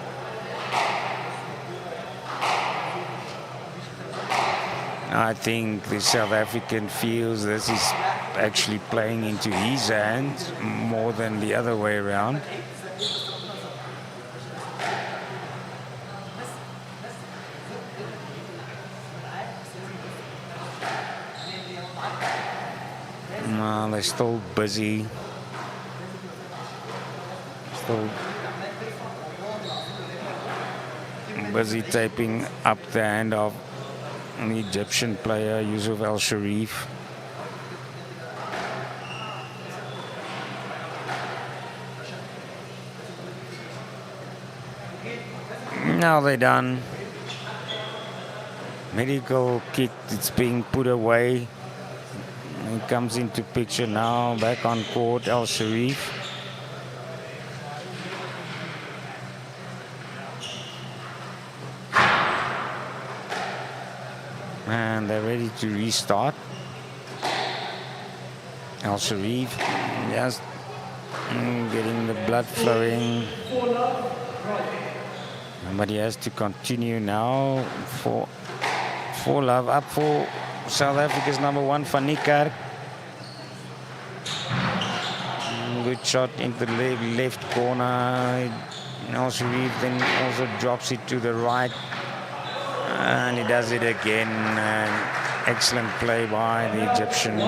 I think the South African feels this is actually playing into his hands more than the other way around. No, they're still busy. Still busy taping up the hand of an Egyptian player, Yusuf Al Sharif. Now they're done. Medical kit, it's being put away. He comes into picture now, back on court, Al Sharif. And they're ready to restart. Al Sharif just getting the blood flowing. But he has to continue now for 4-love. Up for South Africa's number one, Van Niekerk. Good shot into the left corner. Al Sharif then also drops it to the right. And he does it again. Excellent play by the Egyptian.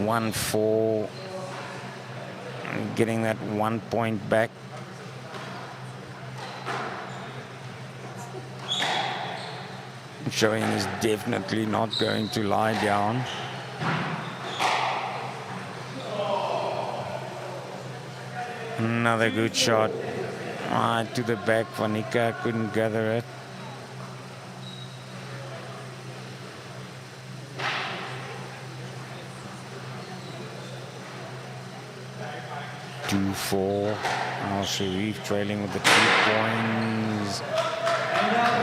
1-4. Getting that 1 point back. Showing he's definitely not going to lie down. Another good shot. To the back. Van Niekerk couldn't gather it. 2-4. Al Sharif trailing with the 2 points.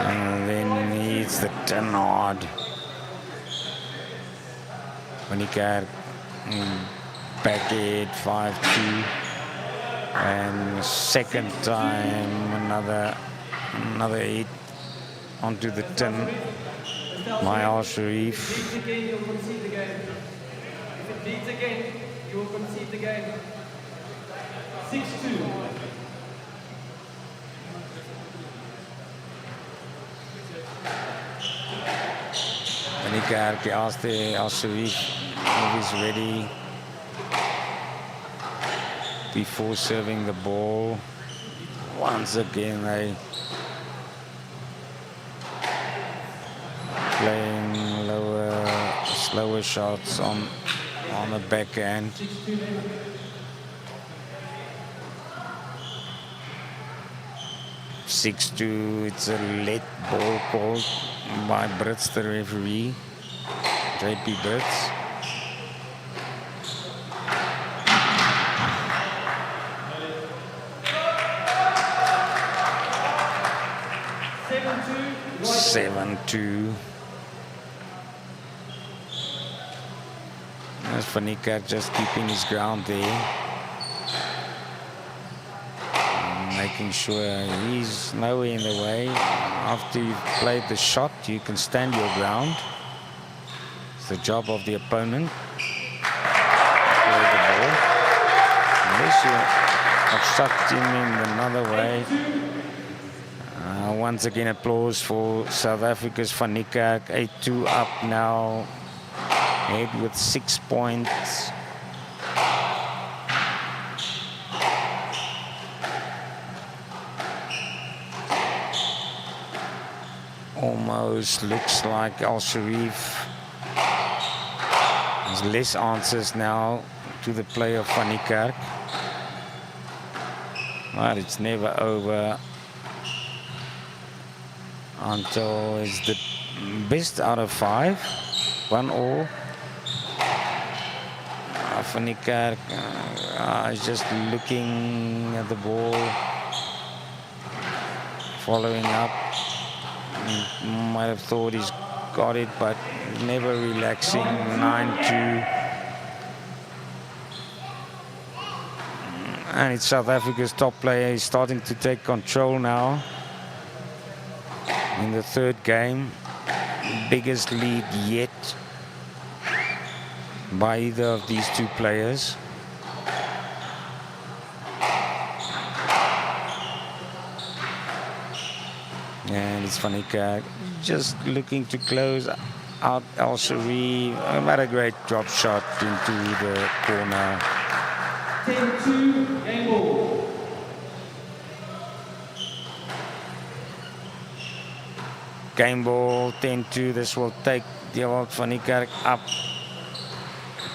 And then it's the 10-odd. Van Niekerk back ahead 5-2. And second time another 8 onto the 10 by Al Sharif. If it leads again, you'll concede the game. If it leads again, you will concede the game. 6-2. Van Niekerk asked Al Sharif if he's ready before serving the ball. Once again, they playing lower, slower shots on the backhand. 6-2, it's a late ball called by Brits, the referee, JP Brits. As Fanika just keeping his ground there. Making sure he's nowhere in the way. After you've played the shot, you can stand your ground. It's the job of the opponent. Play the ball. Unless you obstruct him in another way. Once again, applause for South Africa's Fanika. 8-2 up now. Head with 6 points. Almost looks like Al Sharif has less answers now to the play of Fanika. But it's never over until it's the best out of 5. 1-all. Fanika is just looking at the ball, following up. Might have thought he's got it, but never relaxing. 9-2. And it's South Africa's top player. He's starting to take control now in the third game. Biggest lead yet by either of these two players. And it's Fanika just looking to close out Al Sharif. What a great drop shot into the corner. 10-2, game ball. Game ball, 10-2. This will take the old Fanika up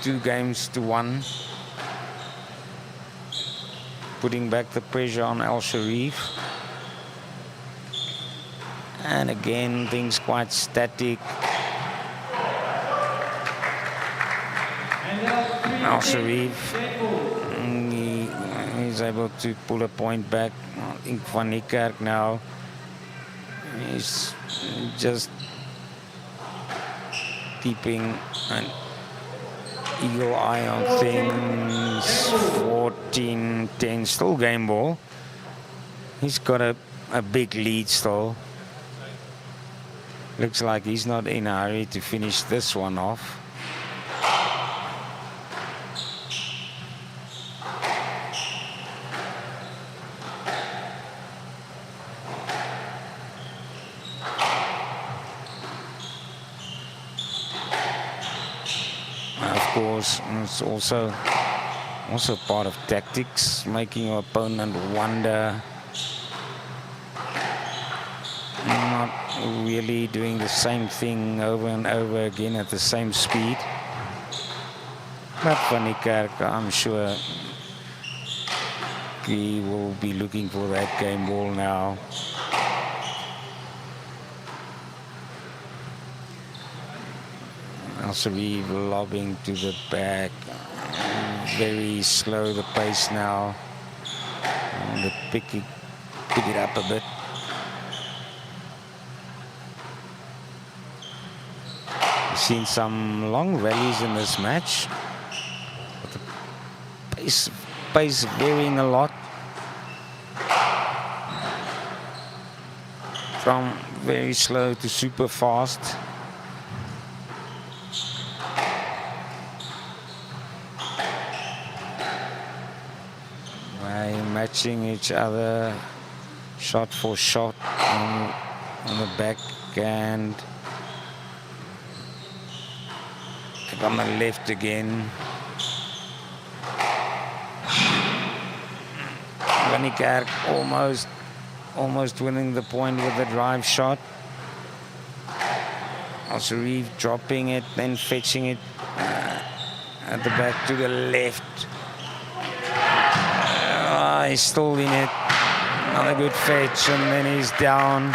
2-1. Putting back the pressure on Al Sharif. And again, things quite static. Al Sharif, he's able to pull a point back. I think Fanika now is just keeping an eagle eye on things. 14-10, still game ball. He's got a big lead still. Looks like he's not in a hurry to finish this one off. Of course, it's also part of tactics, making your opponent wonder. Not really doing the same thing over and over again at the same speed. But Fanika, I'm sure he will be looking for that game ball now. Al Sharif lobbing to the back. Very slow the pace now. And pick it up a bit. We've seen some long rallies in this match. But the pace varying a lot. From very slow to super fast. Matching each other shot for shot on the backhand. On the left again. Fanika almost winning the point with the drive shot. Al Sharif dropping it, then fetching it at the back to the left. He's still in it. Not a good fetch, and then he's down.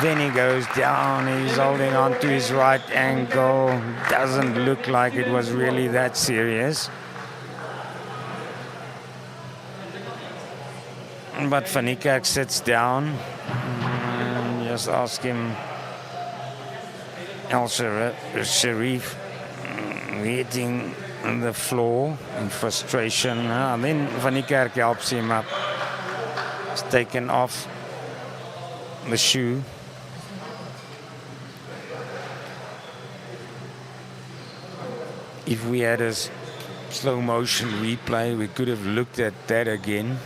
Then he goes down. He's holding on to his right ankle. Doesn't look like it was really that serious. But Fanika sits down. And just ask him, Al Sharif, hitting on the floor in frustration. And then Van Niekerk helps him up. He's taken off the shoe. If we had a slow motion replay, we could have looked at that again.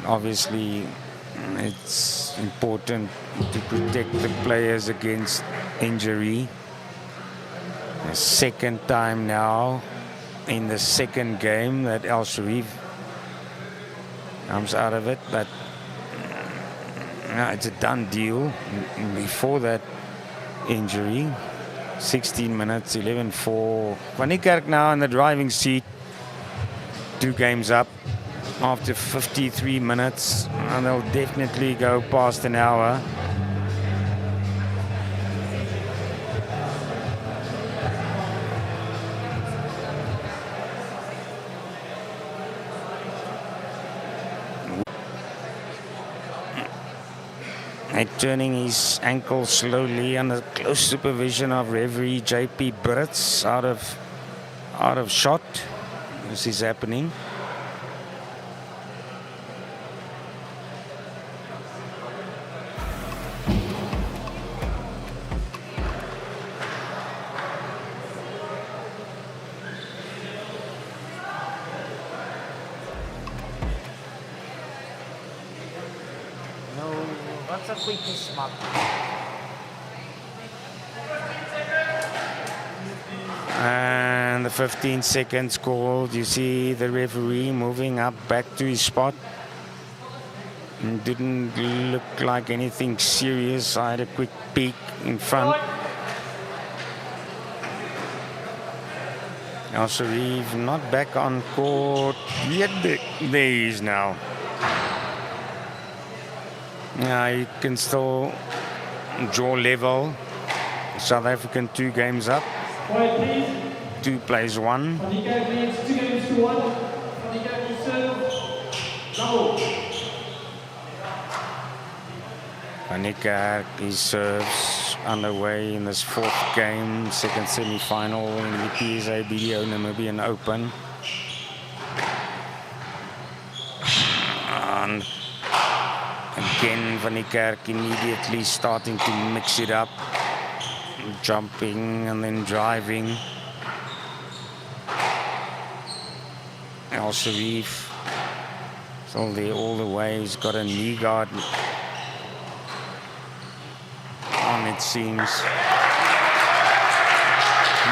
Obviously, it's important to protect the players against injury. The second time now in the second game that Al Sharif comes out of it, but it's a done deal. Before that injury, 16 minutes, 11-4. Van Niekerk now in the driving seat, 2 games up after 53 minutes, and they'll definitely go past an hour. Turning his ankle slowly under close supervision of referee JP Brits out of shot. This is happening. And the 15 seconds called. You see the referee moving up back to his spot. Didn't look like anything serious. I had a quick peek in front. Al Sharif not back on court yet. There he is now. Yeah, he can still draw level. South African 2 games up. 2 plays 1. Van Niekerk leads 2 games to 1. Van Niekerk will serve. Double. Van Niekerk, he serves underway in this 4th game, second semi-final in the PSA BDO Namibian Open. And again, Van Niekerk immediately starting to mix it up, jumping and then driving. Al Sharif still there all the way. He's got a knee guard on, it seems.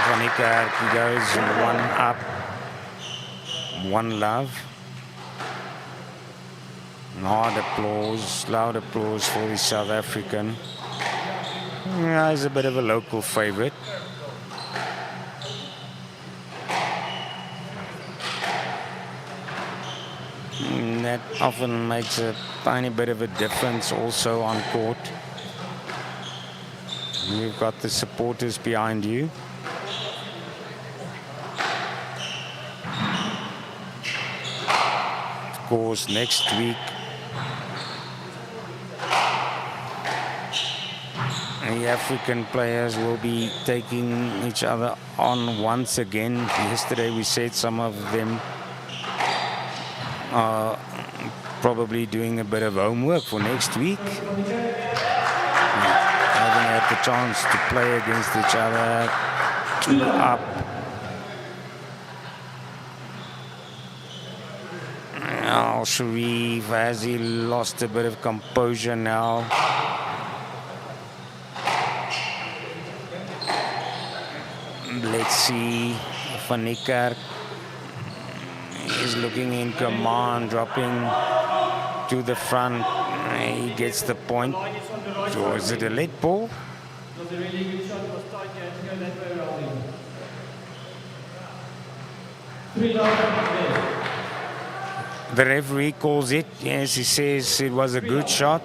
Van Niekerk, he goes 1 up, 1 love. Loud applause for the South African. Yeah, he's a bit of a local favorite. That often makes a tiny bit of a difference also on court. You've got the supporters behind you. Of course, next week, the African players will be taking each other on once again. Yesterday we said some of them are probably doing a bit of homework for next week. Having had the chance to play against each other, 2 up. Al Sharif, has he lost a bit of composure now? Let's see. Van Niekerk is looking in command, dropping to the front. He gets the point. So is it a late ball? It was a really good shot. It was tight. You had to go that way around him. 3 down. The referee calls it. Yes, he says it was a good shot.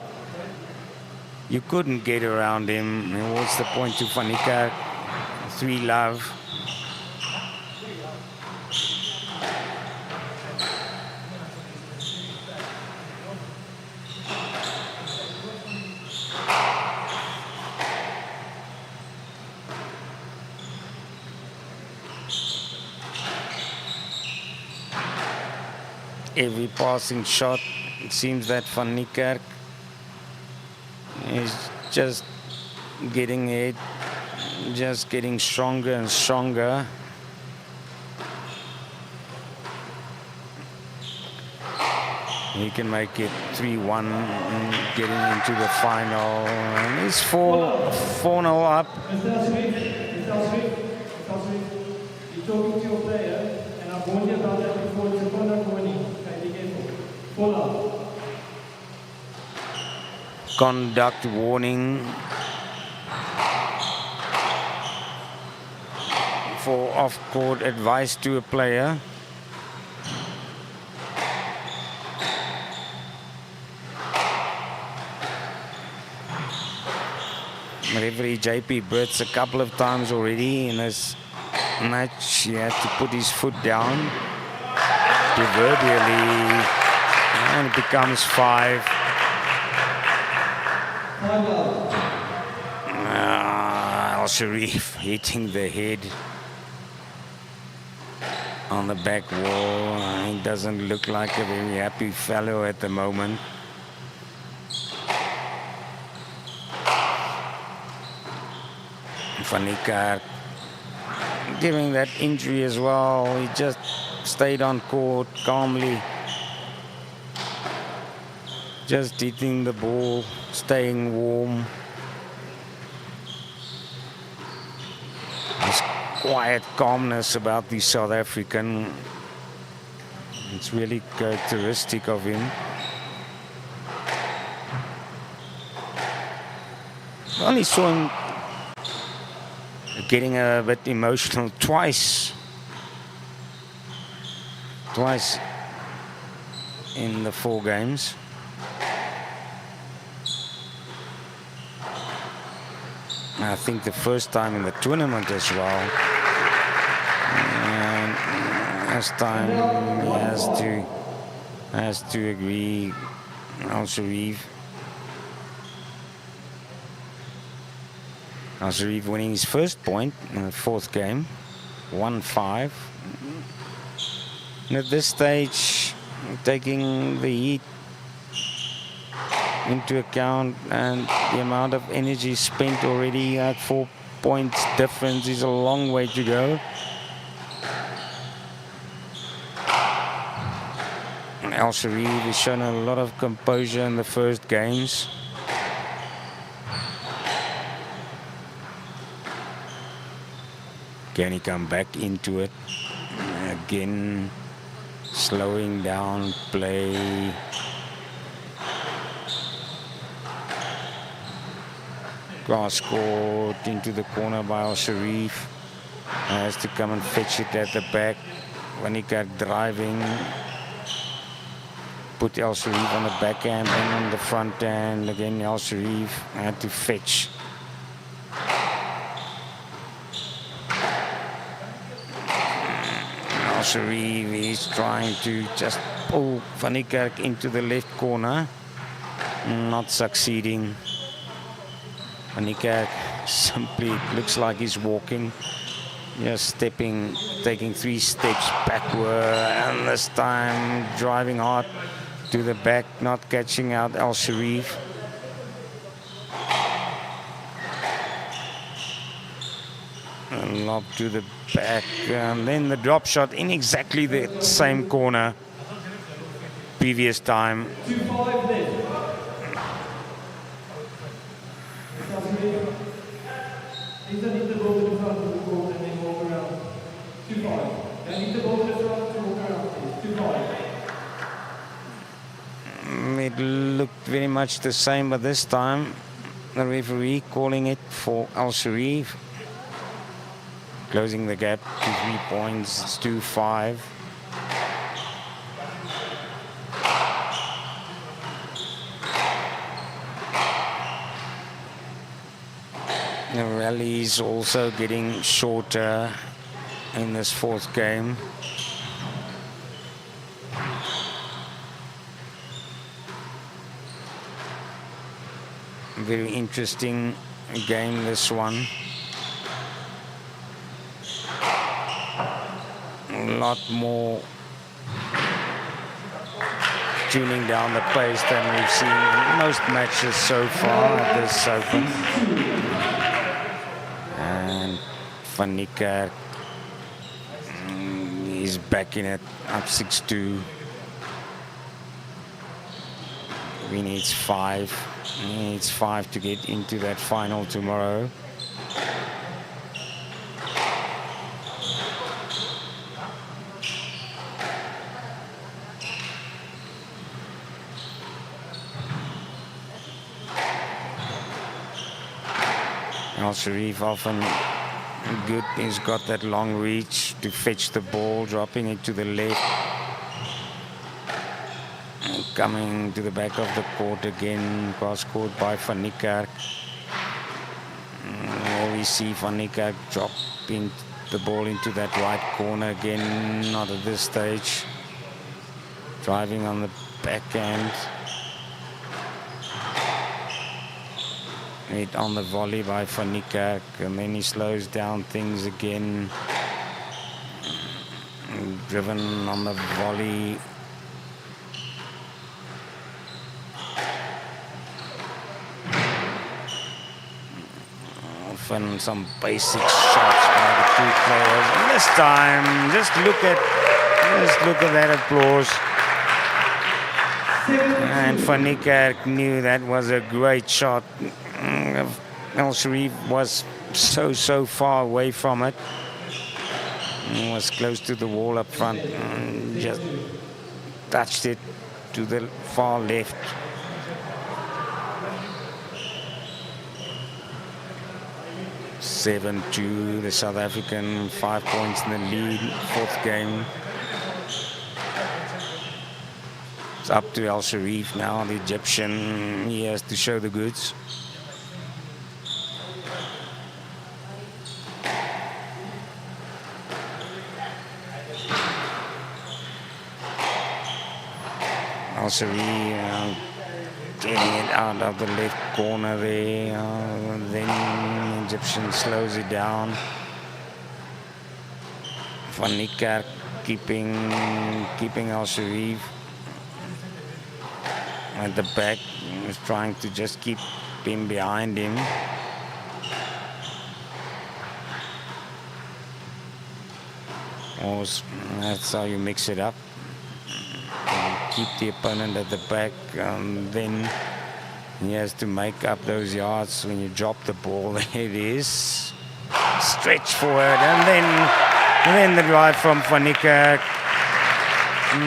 You couldn't get around him. And what's the point to Van Niekerk? 3 love. every passing shot. It seems that Van Niekerk is just getting it, just getting stronger and stronger. He can make it 3-1, getting into the final. And he's 4-0 up. Mr. Smith, you're talking to your player, and I've warned you about that before. It's a conduct warning. Okay, be careful. Fall out. Conduct warning for off-court advice to a player. Referee JP Brits a couple of times already in this match. He had to put his foot down proverbially, and it becomes 5. Al Sharif hitting the head on the back wall. He doesn't look like a very happy fellow at the moment. Van Niekerk giving that injury as well. He just stayed on court calmly, just hitting the ball, staying warm. This quiet calmness about the South African, it's really characteristic of him. I only saw him getting a bit emotional twice in the 4 games. I think the first time in the tournament as well. And last time he has to agree. Al Sharif winning his first point in the 4th game, 1-5. And at this stage, taking the heat into account and the amount of energy spent already at 4 points difference is a long way to go. And Al Sharif has shown a lot of composure in the first games. Can he come back into it? Again, slowing down play. Cross court into the corner by Al Sharif. Has to come and fetch it at the back. When he got driving, put Al Sharif on the backhand and on the front hand. Again, Al Sharif had to fetch. Al Sharif is trying to just pull Van Niekerk into the left corner, not succeeding. Van Niekerk simply looks like he's walking, just stepping, taking 3 steps backward, and this time driving hard to the back, not catching out Al Sharif. And lob to the back, and then the drop shot in exactly the same corner previous time. 2-5 left. Please don't hit the ball to the front of the court and then walk around. 2-5. Don't hit the ball to the front to walk around, please. 2-5. It looked very much the same, but this time the referee calling it for Al Sharif. Closing the gap to 3 points. It's 2-5. The rally is also getting shorter in this 4th game. Very interesting game, this one. A lot more tuning down the pace than we've seen in most matches so far at this Open. And Van Niekerk is back in it, up 6-2. He needs 5. He needs 5 to get into that final tomorrow. Al Sharif often good. He's got that long reach to fetch the ball, dropping it to the left. And coming to the back of the court again, cross court by Van Niekerk. There we see Van Niekerk dropping the ball into that right corner again, not at this stage. Driving on the backhand. Hit on the volley by Van Niekerk, and then he slows down things again. Driven on the volley. Often some basic shots by the two players. And this time, just look at that applause. And Van Niekerk knew that was a great shot. Al Sharif was so far away from it. He was close to the wall up front and just touched it to the far left. (7-2), the South African 5 points in the lead, 4th game. It's up to Al Sharif now, the Egyptian. He has to show the goods. Al Sharif getting it out of the left corner there. Then Egyptian slows it down. Van Niekerk keeping Al Sharif at the back. He's trying to just keep him behind him. That's how you mix it up. Keep the opponent at the back, then he has to make up those yards when you drop the ball. There it is. Stretch forward, and then the drive from Van Niekerk.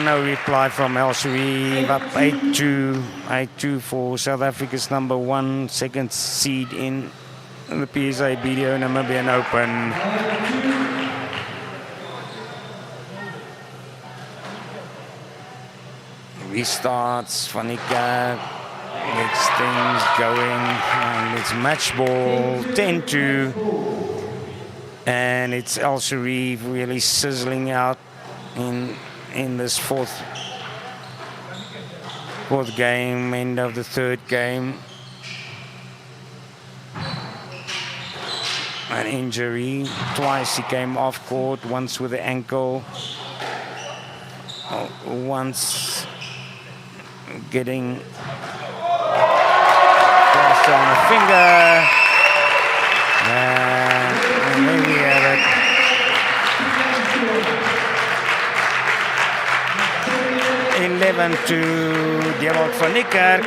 No reply from Al Sharif. Up 8-2. 8-2 for South Africa's number 1, 2nd seed in the PSA BDO Namibian Open. Restarts, Van Niekerk gets things going, and it's match ball, 10-2. And it's Al Sharif really sizzling out in this fourth game, end of the 3rd game. An injury, twice he came off court, once with the ankle, once getting plaster on the finger. And there we have it. (11-2). Dewald Van Niekerk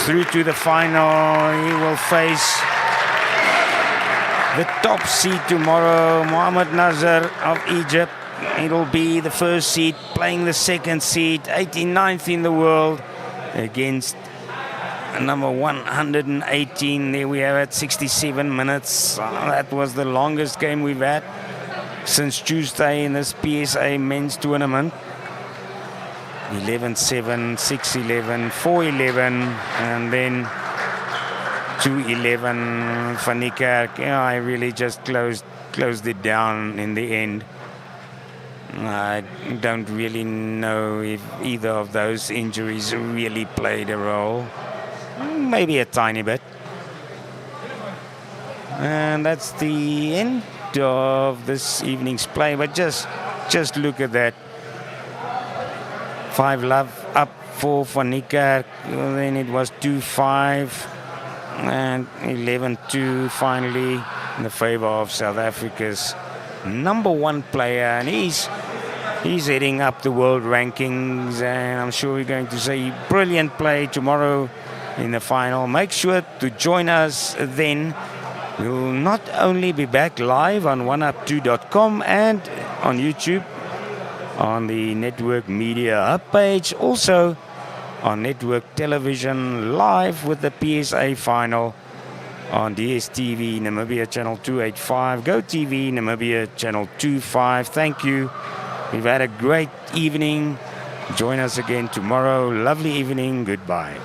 through to the final. He will face the top seed tomorrow, Mohamed Nasser of Egypt. It'll be the 1st seed playing the 2nd seed, 89th in the world, against number 118. There we have it, 67 minutes. That was the longest game we've had since Tuesday in this PSA men's tournament. 11-7, 6-11, 4-11, and then 2-11. Van Niekerk, I really just closed it down in the end. I don't really know if either of those injuries really played a role. Maybe a tiny bit. And that's the end of this evening's play. But just look at that. 5 love up for Van Niekerk. Then it was 2-5 and 11-2 finally in the favor of South Africa's #1 player, and he's heading up the world rankings, and I'm sure we're going to see brilliant play tomorrow in the final. Make sure to join us then. We'll not only be back live on oneup2.com and on YouTube on the Network Media Hub page, also on Network Television live with the PSA final on DSTV Namibia channel 285, GoTV Namibia channel 25. Thank you. We've had a great evening. Join us again tomorrow. Lovely evening. Goodbye.